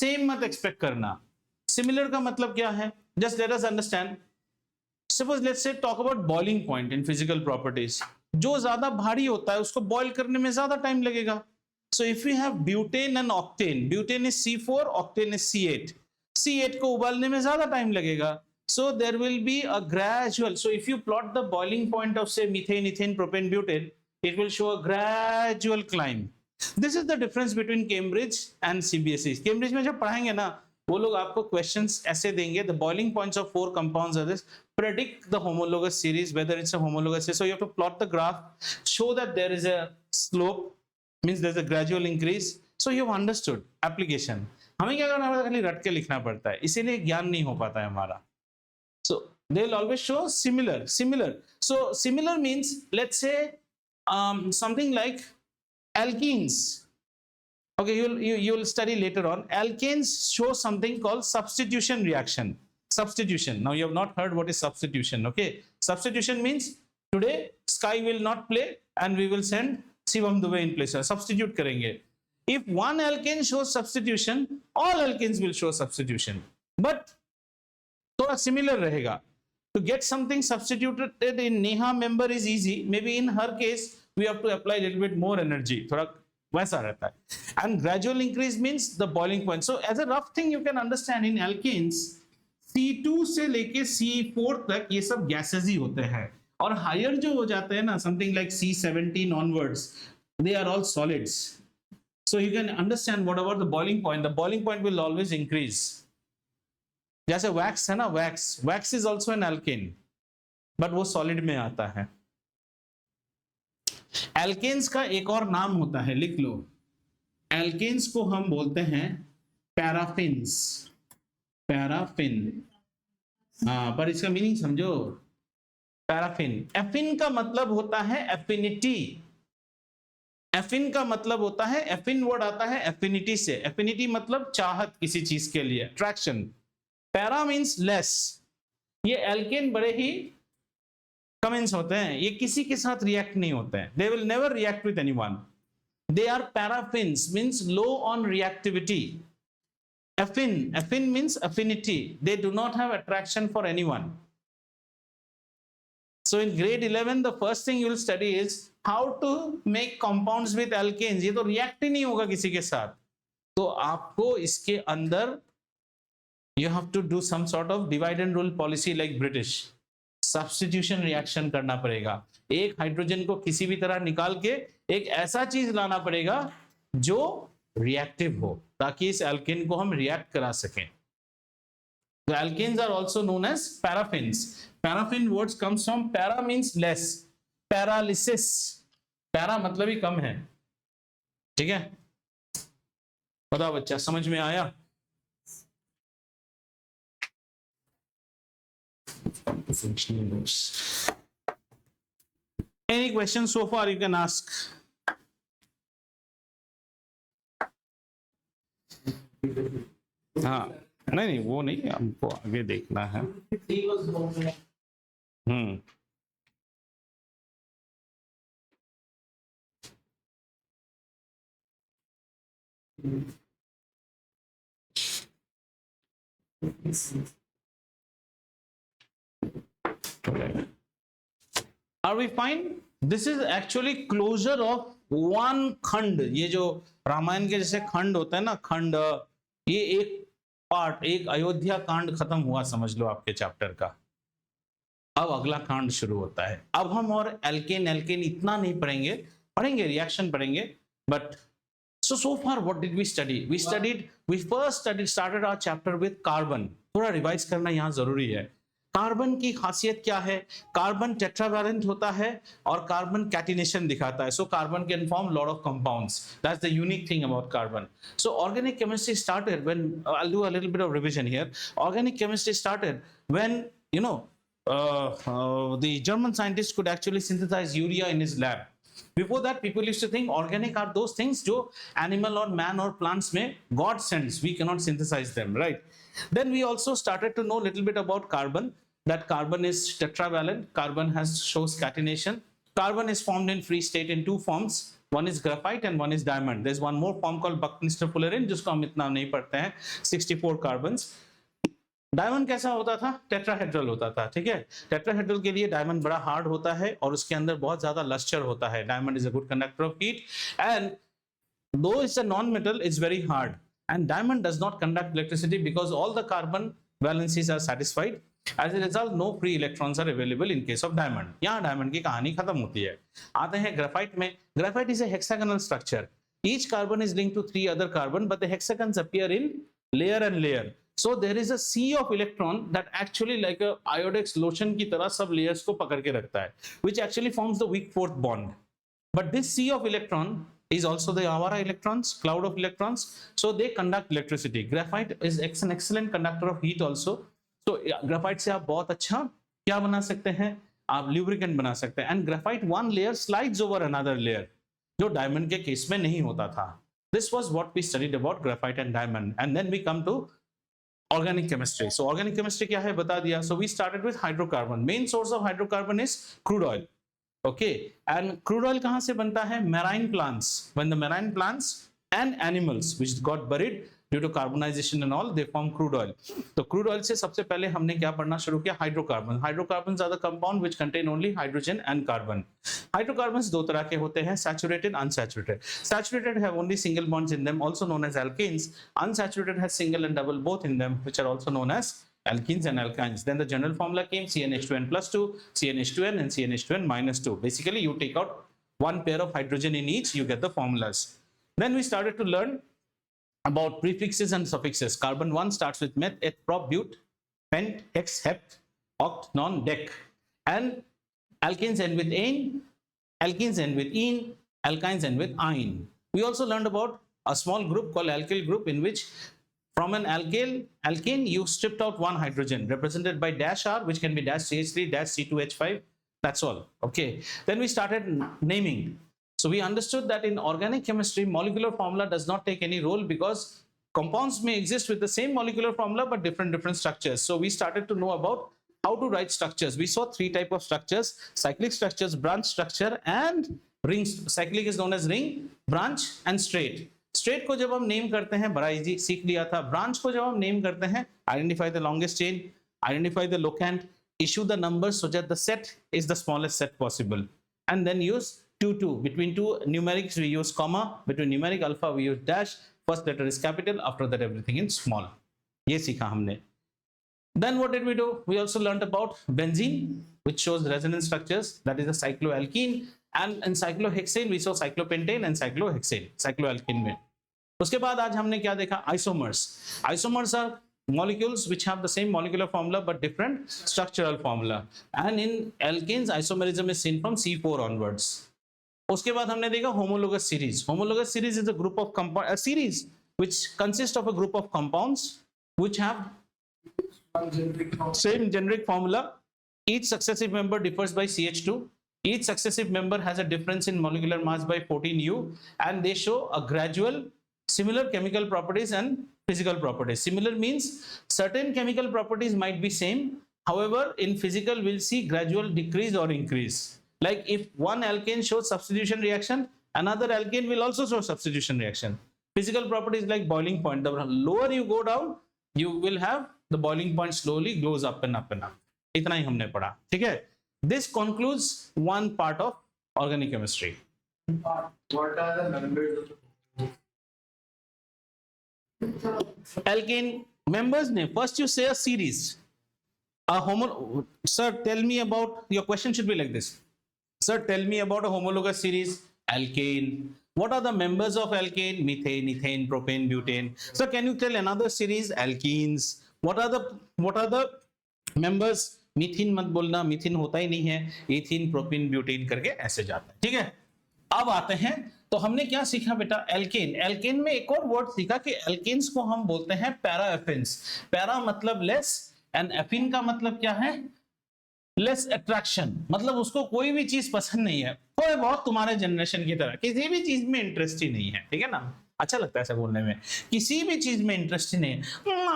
same मत expect करना। Similar का मतलब क्या है? Just let us understand. Suppose let's say talk about boiling point in physical properties. जो ज्यादा भारी होता है उसको बॉयल करने में ज्यादा टाइम लगेगा। So if we have butane and octane, butane is C4, octane is C8. C8 को उबालने में ज्यादा टाइम लगेगा। So there will be a gradual. So if you plot the boiling point of say methane, ethane, propane, butane, it will show a gradual climb. This is the difference between Cambridge and CBSE. Cambridge में जब पढ़ाएंगे ना, वो लोग आपको questions ऐसे देंगे. The boiling points of 4 compounds are this. Predict the homologous series, whether it's a homologous series. So you have to plot the graph, show that there is a slope, means there's a gradual increase. So you've understood application. हमें क्या करना पड़ता है? खाली रट के लिखना पड़ता है, इसीलिए ज्ञान नहीं हो पाता है हमारा। So they will always show similar, similar. So similar means, let's say something like alkenes. Okay, you'll study later on. Alkanes show something called substitution reaction. Substitution. Now you have not heard what is substitution. Okay, substitution means today Sky will not play and we will send Shivam Dubey in place. Substitute करेंगे. If one alkane shows substitution, all alkanes will show substitution. But थोड़ा similar रहेगा. To get something substituted in Neha member is easy. Maybe in her case we have to apply a little bit more energy. थोड़ा वैसा रहता है. And gradual increase means the boiling point. So as a rough thing you can understand, in alkanes C2 से लेके C4 तक ये सब gases ही होते हैं, और higher जो हो जाते हैं ना, something like C17 onwards, they are all solids. So you can understand what about the boiling point. The boiling point will always increase. जैसे wax है ना, wax is also an alkane, but वो solid में आता है। alkanes का एक और नाम होता है, लिख लो। alkanes को हम बोलते हैं paraffins। paraffin, हाँ, पर इसका मीनिंग समझो। paraffin, affin का मतलब होता है affinity। affin का मतलब होता है, affin वर्ड आता है affinity से। affinity मतलब चाहत किसी चीज के लिए, attraction। Para means less. ये एल्केन बड़े ही कमेंस होते हैं, ये किसी के साथ रिएक्ट नहीं होते हैं। They will never react with anyone. They are paraffins, means low on reactivity. Affin means affinity, they do not have attraction for anyone. So in grade 11 the first thing you will study is how to make compounds with alkanes. ये तो react ही नहीं होगा किसी के साथ, तो आपको इसके अंदर you have to do some sort of divide and rule policy like British. Substitution reaction करना पड़ेगा। एक हाइड्रोजन को किसी भी तरह निकाल के एक ऐसा चीज लाना पड़ेगा जो रिएक्टिव हो, ताकि इस एल्केन को हम रिएक्ट करा सकें। The alkanes are also known as paraffins. Paraffin words comes from para means less, paralysis, para मतलब ही कम है, ठीक है? बताओ बच्चा, समझ में आया? Functional groups. Any questions so far you can ask? हाँ नहीं वो नहीं, हमको आगे देखना है. Are we fine? This is actually closure of one खंड. ये जो रामायण के जैसे खंड होता है ना, खंड, ये एक पार्ट, एक अयोध्या कांड खत्म हुआ समझ लो आपके चैप्टर का. अब अगला कांड शुरू होता है. अब हम और एल्केन एल्केन इतना नहीं पढ़ेंगे, पढ़ेंगे रिएक्शन पढ़ेंगे. But so far what did we study? We first started our chapter with carbon. थोड़ा रिवाइज करना यहाँ जरूरी है. कार्बन की खासियत क्या है? कार्बन टेट्रावैलेंट होता है और कार्बन कैटिनेशन दिखाता है. So carbon can form lot of compounds. That's the unique thing about carbon. So organic chemistry started when, I'll do a little bit of revision here. Organic chemistry started when, you know, the German scientist could actually synthesize urea in his lab. Before that, people used to think organic are those things जो animal or man or plants में God sends. We cannot synthesize them, right? Then we also started to know a little bit about carbon. That carbon is tetravalent. Carbon shows catenation. Carbon is formed in free state in two forms. One is graphite and one is diamond. There's one more form called Buckminster Fullerene, जिसको हम इतना नहीं पढ़ते हैं. 64 carbons. Diamond कैसा होता था? Tetrahedral होता था. ठीक है, टेट्राहेड्रल के लिए डायमंड बड़ा हार्ड होता है और उसके अंदर बहुत ज्यादा लस्टर होता है. Diamond is a good conductor of heat and though it's a non metal, it's very hard. And diamond does not conduct electricity because all the carbon valencies are satisfied. As a result no free electrons are available in case of diamond. यहाँ diamond की कहानी खत्म होती है. आते हैं graphite में. Graphite is a hexagonal structure. Each carbon is linked to 3 other carbon, but the hexagons appear in layer and layer. So there is a sea of electron that actually like a iodex lotion की तरह सब layers को पकड़ के रखता है, which actually forms the weak fourth bond. But this sea of electron is also the Avara electrons, cloud of electrons. So they conduct electricity. Graphite is an excellent conductor of heat also. So graphite से आप बहुत अच्छा क्या बना सकते हैं? आप lubricant बना सकते हैं. And graphite one layer slides over another layer, जो diamond के केस में नहीं होता था. This was what we studied about graphite and diamond. And then we come to organic chemistry. So organic chemistry क्या है बता दिया. So we started with hydrocarbon. Main source of hydrocarbon is crude oil. Okay, and crude oil कहाँ से बनता है? Marine plants. When the marine plants and animals which got buried due to carbonization and all, they form crude oil. तो crude oil से सबसे पहले हमने क्या पढ़ना शुरू किया? Hydrocarbon. Hydrocarbons are the compound which contain only hydrogen and carbon. Hydrocarbons दो तरह के होते हैं, saturated, unsaturated. Saturated have only single bonds in them, also known as alkanes. Unsaturated has single and double both in them, which are also known as alkenes and alkynes. Then the general formula came CnH2n plus 2, CnH2n and CnH2n minus 2. Basically, you take out one pair of hydrogen in each, you get the formulas. Then we started to learn about prefixes and suffixes. Carbon 1 starts with meth, eth, prop, but, pent, hex, hept, oct, non, dec. And alkenes end with ane, alkenes end with ene, alkynes end with ine. We also learned about a small group called alkyl group, in which from an alkane you stripped out one hydrogen represented by dash R, which can be dash CH3, dash C2H5. That's all. Okay. Then we started naming. So we understood that in organic chemistry, molecular formula does not take any role because compounds may exist with the same molecular formula but different structures. So we started to know about how to write structures. We saw 3 types of structures: cyclic structures, branch structure, and rings. Cyclic is known as ring, branch, and straight. Straight को जब हम name करते हैं, बड़ा easy सीख लिया था. Branch को जब हम नेम करते हैं, identify the longest chain, identify the locant, issue the numbers so that the set is the smallest set possible, and then use 2. Between two numerics we use comma, between numeric alpha we use dash. First letter is capital, after that everything in small. ये सीखा हमने. Then what did we do? We also learned about benzene, which shows resonance structures. That is a cycloalkene. And in cyclohexane we saw cyclopentane and cyclohexane, cycloalkene में. उसके बाद आज हमने क्या देखा? Isomers. Isomers are molecules which have the same molecular formula but different structural formula. And in alkanes, isomerism is seen from C4 onwards. उसके बाद हमने देखा homologous series. Homologous series is a group of a series which consists of a group of compounds which have same generic formula each successive member differs by CH2. Each successive member has a difference in molecular mass by 14U, and they show a gradual similar chemical properties and physical properties. Similar means certain chemical properties might be same, however in physical we'll see gradual decrease or increase. Like if one alkane shows substitution reaction, another alkane will also show substitution reaction. Physical properties like boiling point, the lower you go down, you will have the boiling point slowly goes up and up and up. इतना ही हमने पढ़ा, ठीक है. This concludes one part of organic chemistry. What are the members of Alkane members name. First you say a series. Sir, tell me about, your question should be like this. Sir, tell me about a homologous series. Alkane. What are the members of alkane? Methane, ethane, propane, butane. Sir, can you tell another series? Alkenes. What are the members? मीथिन मत बोलना, मीथिन होता ही नहीं है. Ethene, propene, butane करके ऐसे जाता है, ठीक है. अब आते हैं, तो हमने क्या सीखा बेटा? एल्केन. एल्केन में एक और वर्ड सीखा कि एल्केन्स को हम बोलते हैं पैरा एफिन्स. पैरा मतलब लेस एंड एफिन का मतलब क्या है? Less attraction. मतलब उसको कोई भी चीज पसंद नहीं है, कोई बहुत तुम्हारे जनरेशन की तरह किसी भी चीज में इंटरेस्ट ही नहीं है, ठीक है ना. अच्छा लगता है ऐसा बोलने में, किसी भी चीज में इंटरेस्ट ही नहीं है.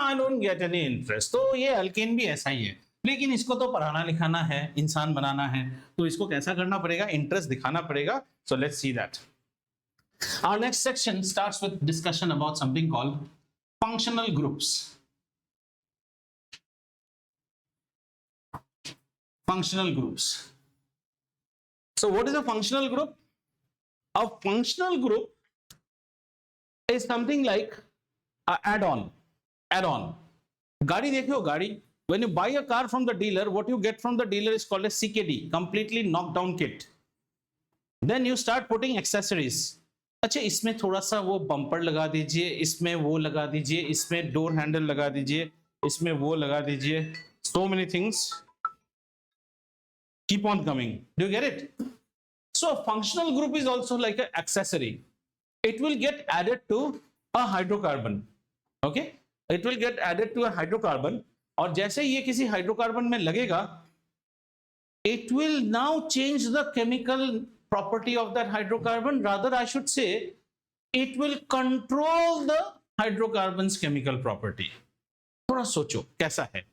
I don't get any interest. तो ये एल्केन भी ऐसा ही है. लेकिन इसको तो पढ़ाना लिखाना है, इंसान बनाना है, तो इसको कैसा करना पड़ेगा? इंटरेस्ट दिखाना पड़ेगा. So let's see that. Our next section starts with discussion about something called functional groups. Functional groups. So what is a functional group? A functional group is something like a add-on. Add-on. गाड़ी देखो, गाड़ी. When you buy a car from the dealer, what you get from the dealer is called a CKD, completely knocked down kit. Then you start putting accessories. अच्छा, इसमें थोड़ा सा वो bumper लगा दीजिए, इसमें वो लगा दीजिए, इसमें डोर हैंडल लगा दीजिए, इसमें वो लगा दीजिए. So many things keep on coming. Do you get it? So a functional group is also like an accessory. It will get added to a hydrocarbon. Okay? It will get added to a hydrocarbon. और जैसे ये किसी hydrocarbon में लगेगा, it will now change the chemical property of that hydrocarbon. Rather, I should say, it will control the hydrocarbon's chemical property. थोड़ा सोचो कैसा है.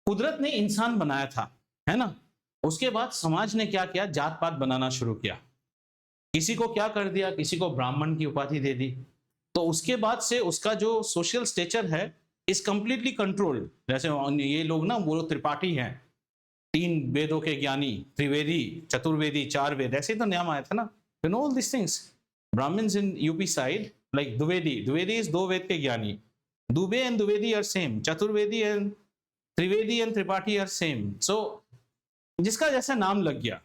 कुदरत ने इंसान बनाया था, है ना. उसके बाद समाज ने क्या किया? जात पात बनाना शुरू किया. किसी को क्या कर दिया? किसी को ब्राह्मण की उपाधि दे दी. तो उसके बाद से उसका जो सोशल स्टेचर है इज कंप्लीटली कंट्रोल्ड. जैसे ये लोग ना, वो त्रिपाठी हैं, 3 वेदों के ज्ञानी, त्रिवेदी, चतुर्वेदी, 4 वेद, ऐसे तो नाम आया था ना. You know all this things. Brahmins in UP side like Dwivedi. Dwivedi is 2 वेद के ज्ञानी. Dubey and Dwivedi are same. Chaturvedi and Trivedi and Tripathi are same. So जिसका जैसा नाम लग गया,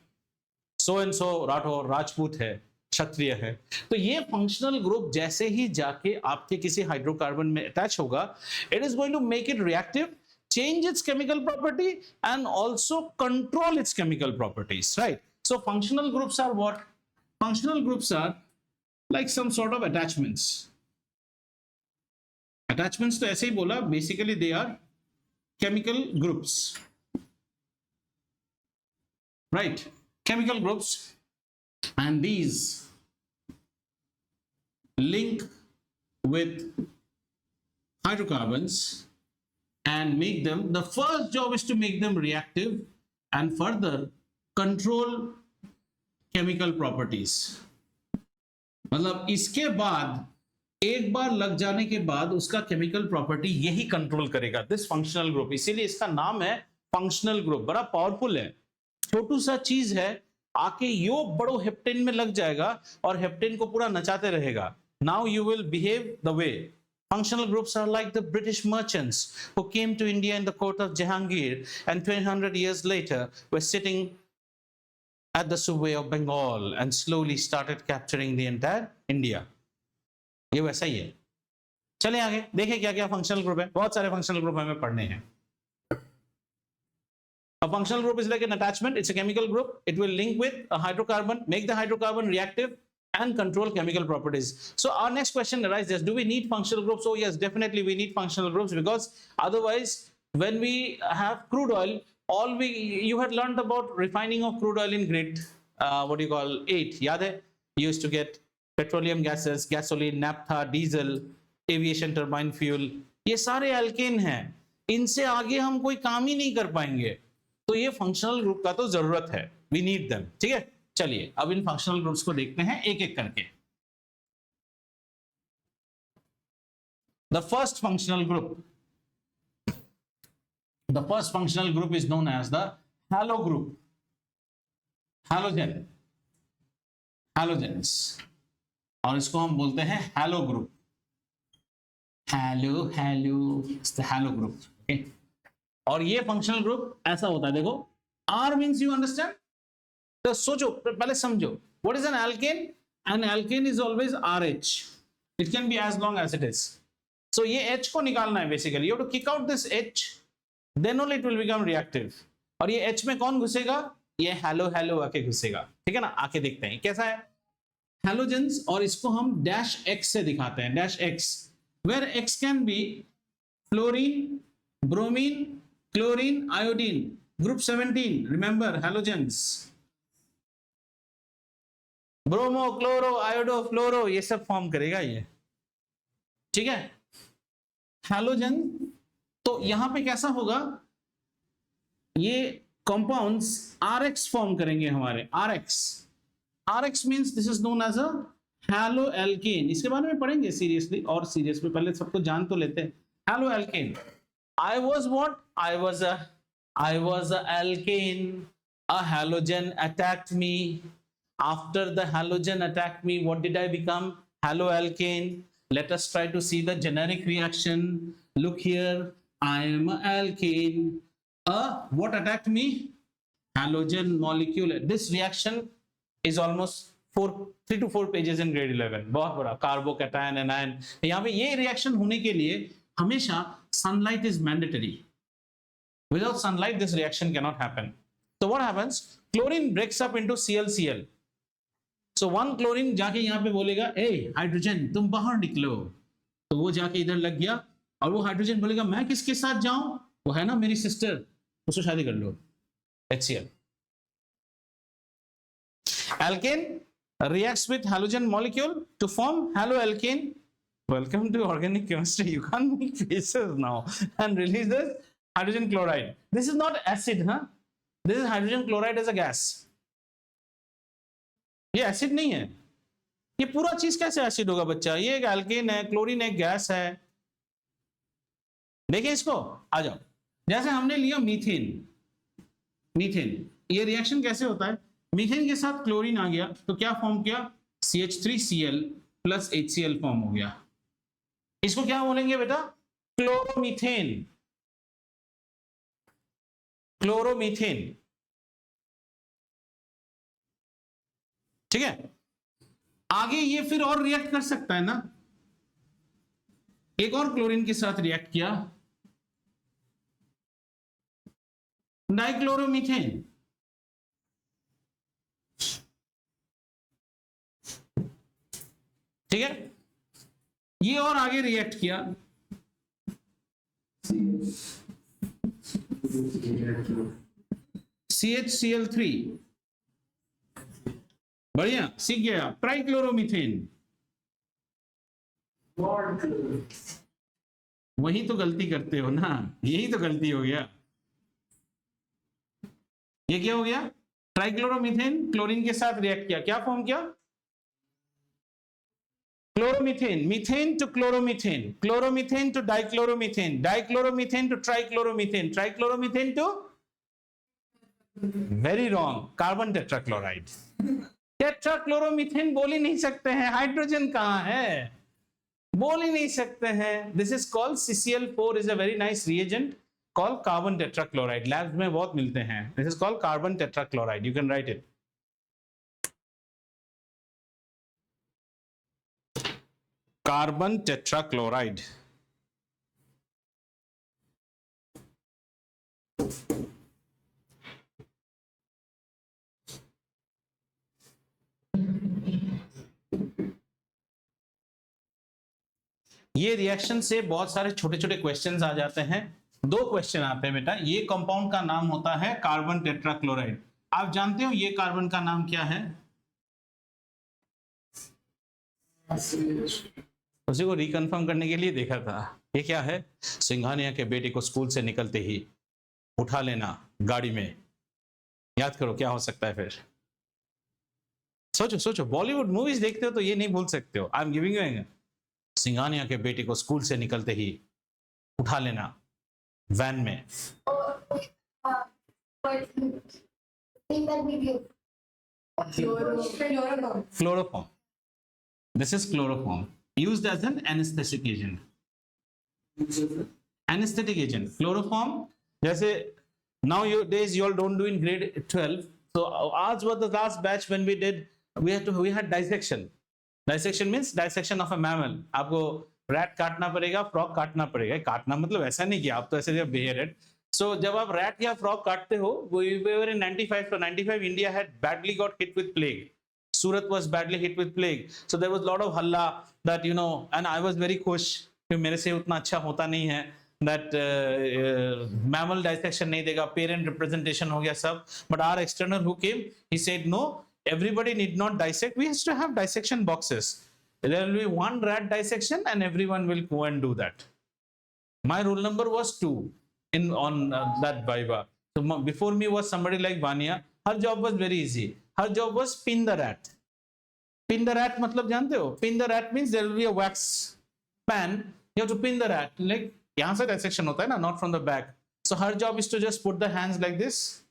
so and so Rathore, Rajput है, क्षत्रिय है. तो ये फंक्शनल ग्रुप जैसे ही जाके आपके किसी हाइड्रोकार्बन में अटैच होगा, it is going to make it reactive, change its chemical property and also control its chemical properties, right? So functional groups are what? Functional groups are like some sort of attachments. Attachments तो ऐसे ही बोला, basically they are chemical groups, right? Chemical groups, and these link with hydrocarbons and make them, the first job is to make them reactive and further control chemical properties. मतलब इसके बाद एक बार लग जाने के बाद उसका केमिकल प्रॉपर्टी यही कंट्रोल करेगा, दिस फंक्शनल ग्रुप. इसीलिए इसका नाम है फंक्शनल ग्रुप. बड़ा पावरफुल है. छोटू सा चीज है, आके यो बड़ो हेप्टेन में लग जाएगा और हेप्टेन को पूरा नचाते रहेगा. Now you will behave the way. Functional groups are like the British merchants who came to India in the court of Jahangir and 200 years later were sitting at the subway of Bengal and slowly started capturing the entire India. ये वैसा ही है. चलें आगे देखें क्या क्या functional group है. बहुत सारे फंक्शनल ग्रुप हमें पढ़ने हैं. A functional group is like an attachment. It's a chemical group. It will link with a hydrocarbon, make the hydrocarbon reactive, and control chemical properties. So our next question arises, do we need functional groups? Oh yes, definitely we need functional groups, because otherwise when we have crude oil, all we you had learned about refining of crude oil in grid what do you call 8 याद है? You used to get petroleum gases, gasoline, naphtha, diesel, aviation turbine fuel, ये सारे alkene हैं, इनसे आगे हम कोई काम ही नहीं कर पाएंगे, तो ये फंक्शनल ग्रुप का तो जरूरत है, वी नीड देम, ठीक है। चलिए अब इन फंक्शनल ग्रुप्स को देखते हैं एक एक करके। The first functional group is known as the halo group, halogens, और इसको हम बोलते हैं hello group, hello group, okay. और ये फंक्शनल ग्रुप ऐसा होता है, देखो R means you understand, तो सोचो पहले समझो, what is an alkane? An alkane is always RH, it can be as long as it is, so ये H को निकालना है basically, you have to kick out this H, then only it will become reactive, और ये H में कौन घुसेगा? ये hello आके घुसेगा, ठीक है ना। आके देखते हैं कैसा है हैलोजेंस, और इसको हम डैश X से दिखाते हैं, dash X, where X can be fluorine, bromine, chlorine, iodine, group 17, remember halogens, bromo, chloro, iodo, fluoro, ये सब फॉर्म करेगा ये, ठीक है। हैलोजन, तो यहां पे कैसा होगा, ये कंपाउंड्स RX फॉर्म करेंगे हमारे, RX means this is known as a haloalkane, इसके बारे में पढ़ेंगे सीरियसली, और सीरियसली पहले सबको जान तो लेते हैं। Haloalkane, I was what? I was a alkane, a halogen attacked me, after the halogen attacked me, what did I become? Haloalkane. Let us try to see the generic reaction. Look here, I am an alkane. What attacked me? Halogen molecule. This reaction is almost 3 to 4 pages in grade 11. बहुत बड़ा, carbocation, anion. यहाँ पे ये reaction होने के लिए हमेशा sunlight is mandatory. Without sunlight, this reaction cannot happen. So what happens? Chlorine breaks up into ClCl. So one chlorine जाके यहाँ पे बोलेगा, ए हाइड्रोजन तुम बाहर निकलो, तो वो जाके इधर लग गया, और वो हाइड्रोजन बोलेगा मैं किसके साथ जाऊं, वो है ना मेरी सिस्टर, उससे शादी कर लो, HCl. Alkane reacts with halogen molecule to form haloalkane. Welcome to organic chemistry. You can't make faces now and release this hydrogen chloride. This is not acid, huh? This is hydrogen chloride as a gas. ये acid नहीं है, ये पूरा चीज कैसे acid होगा बच्चा, ये एक एल्केन है, क्लोरीन एक गैस है। देखिए इसको, आ जाओ, जैसे हमने लिया मीथेन, ये रिएक्शन कैसे होता है, मीथेन के साथ क्लोरीन आ गया तो क्या फॉर्म किया, CH3Cl प्लस HCl फॉर्म हो गया, इसको क्या बोलेंगे बेटा, क्लोरोमीथेन, ठीक है। आगे ये फिर और रिएक्ट कर सकता है ना, एक और क्लोरीन के साथ रिएक्ट किया, डाइक्लोरोमीथेन, ठीक है। ये और आगे रिएक्ट किया, CHCl3, बढ़िया, सीख गया, ट्राइक्लोरोमीथेन, वही तो गलती करते हो ना, यही तो गलती हो गया, ये क्या हो गया, ट्राइक्लोरोमीथेन क्लोरीन के साथ रिएक्ट किया, क्या फॉर्म किया, chloromethane, methane to chloromethane, chloromethane to dichloromethane, dichloromethane to trichloromethane, trichloromethane to, very wrong, carbon tetrachloride. Tetrachloromethane बोल ही नहीं सकते हैं, हाइड्रोजन कहां है, बोल ही नहीं सकते हैं। This is called CCl4 is a very nice reagent called carbon tetrachloride, labs में बहुत मिलते हैं। This is called carbon tetrachloride, you can write it, carbon tetrachloride. ये रिएक्शन से बहुत सारे छोटे छोटे क्वेश्चंस आ जाते हैं, दो क्वेश्चन आते हैं बेटा। ये कंपाउंड का नाम होता है कार्बन टेट्राक्लोराइड। आप जानते हो ये कार्बन का नाम क्या है? उसी को रिकन्फर्म करने के लिए देखा था। ये क्या है? सिंघानिया के बेटे को स्कूल से निकलते ही उठा लेना गाड़ी में। याद करो क्या हो सकता है फिर। सोचो सोचो, बॉलीवुड मूवीज देखते हो तो ये नहीं भूल सकते हो। I am giving you, Singhania के बेटे को स्कूल से निकलते ही उठा लेना वैन में। Chloroform. This is chloroform, used as an anesthetic agent. Anesthetic agent. Chloroform, जैसे nowadays you all don't do in grade 12. So ours was the last batch when we had dissection. Dissection means dissection of a mammal. आपको rat काटना पड़ेगा, frog काटना पड़ेगा। काटना मतलब ऐसा नहीं कि आप तो ऐसे beheaded. So जब आप rat या frog काटते हो, we were in 95. So 95 India had badly got hit with plague. Surat was badly hit with plague. So there was a lot of halla that, you know, and I was very खुश कि मेरे से उतना अच्छा होता नहीं है, that mammal dissection नहीं देगा, parent representation हो गया सब. But our external who came, he said no, everybody need not dissect. We used to have dissection boxes. There will be one rat dissection and everyone will go and do that. My roll number was 2 on that Viva. So before me was somebody like Vania. Her job was very easy. Her job was pin the rat. Pin the rat मतलब जानते हो? Pin the rat means there will be a wax pan. You have to pin the rat. Like यहाँ से dissection होता है ना, not from the back. So her job is to just put the hands like this,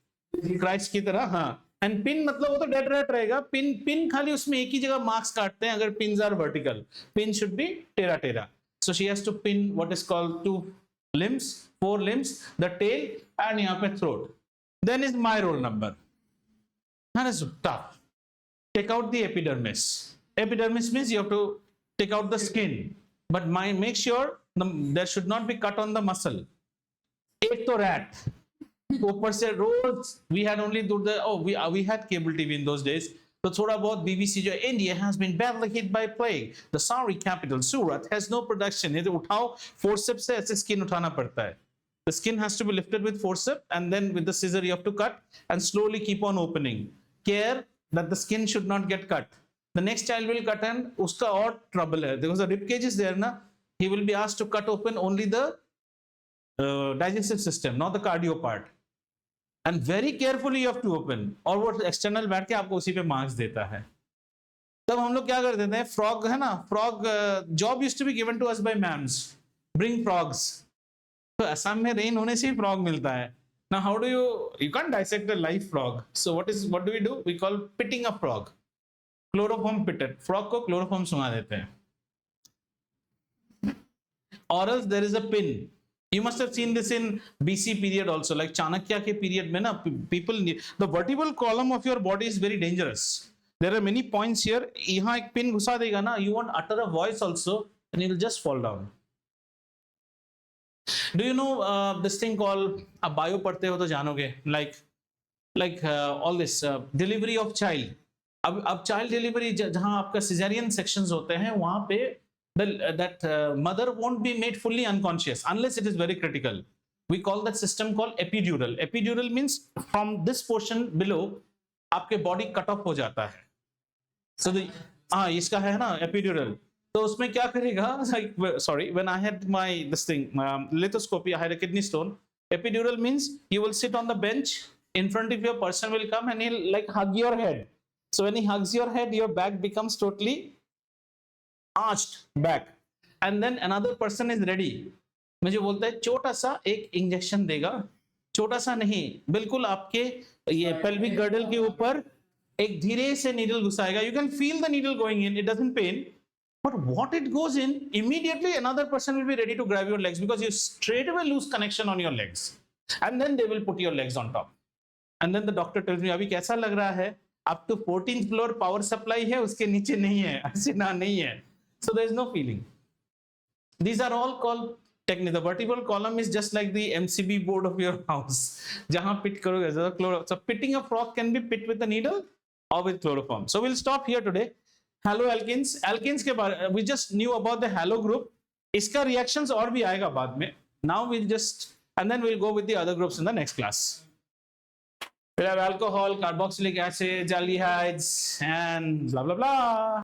Christ की तरह, हाँ. And pin मतलब वो तो dead rat रहेगा. Pin खाली उसमें एक ही जगह marks काटते हैं अगर pins are vertical. Pin should be tera. So she has to pin what is called 2 limbs, 4 limbs, the tail and यहाँ पे throat. Then is my roll number. That is tough. Take out the epidermis. Epidermis means you have to take out the skin, but make sure there should not be cut on the muscle. एक तो rat. ऊपर से रोज we had only do the we had cable TV in those days. तो थोड़ा बहुत BBC जो India has been badly hit by plague. The sorry capital Surat has no production. ये तो उठाओ forceps से ऐसे skin उठाना पड़ता है. The skin has to be lifted with forceps and then with the scissor you have to cut and slowly keep on opening. Care that the skin should not get cut. The next child will cut and उसका और trouble है because the rib cage is there ना. He will be asked to cut open only the digestive system, not the cardio part. And very carefully you have to open. और वो external बैठ के आपको उसी पे marks देता है. तब हम लोग क्या कर देते हैं? Frog है ना? Frog job used to be given to us by ma'ams. Bring frogs. तो असम में rain होने से ही frog मिलता है. Now how do you can't dissect a live frog. So what do we do? We call pitting a frog. Chloroform pitted. Frog को chloroform सुंघा देते हैं. Or else there is a pin. You must have seen this in BC period also, like Chanakya ke period में ना people need, the vertebral column of your body is very dangerous. There are many points here. यहाँ एक pin घुसा देगा ना, you won't utter a voice also, and you will just fall down. Do you know this thing called आप bio पढ़ते हो तो जानोगे, like all this delivery of child. अब child delivery जहाँ आपका cesarean sections होते हैं वहाँ पे that mother won't be made fully unconscious unless it is very critical. We call that system called epidural. Epidural means from this portion below आपके body cut off हो जाता है. So इसका है ना epidural. तो उसमें क्या करेगा? Like, sorry, when I had my this thing lithoscopy, I had a kidney stone. Epidural means you will sit on the bench, in front of your person will come and he'll like hug your head. So when he hugs your head, your back becomes totally arched back, and then another person is ready. मुझे बोलता है छोटा सा एक injection देगा, छोटा सा नहीं, बिल्कुल आपके ये pelvic girdle के ऊपर एक धीरे से needle घुसाएगा. You can feel the needle going in. It doesn't pain, but what it goes in, immediately another person will be ready to grab your legs because you straight away lose connection on your legs, and then they will put your legs on top. And then the doctor tells me अभी कैसा लग रहा है? Up to 14th floor power supply है, उसके नीचे नहीं है, सीना नहीं है. So there is no feeling. These are all called technique. The vertebral column is just like the MCB board of your house. जहाँ pit करोगे, so pitting a frog can be pit with a needle or with chloroform. So we'll stop here today. Haloalkenes. Alkenes के बारे we just knew about the halo group. इसका reactions और भी आएगा बाद में. Now we'll just and then we'll go with the other groups in the next class. We'll have alcohol, carboxylic acids, aldehydes, and blah blah blah.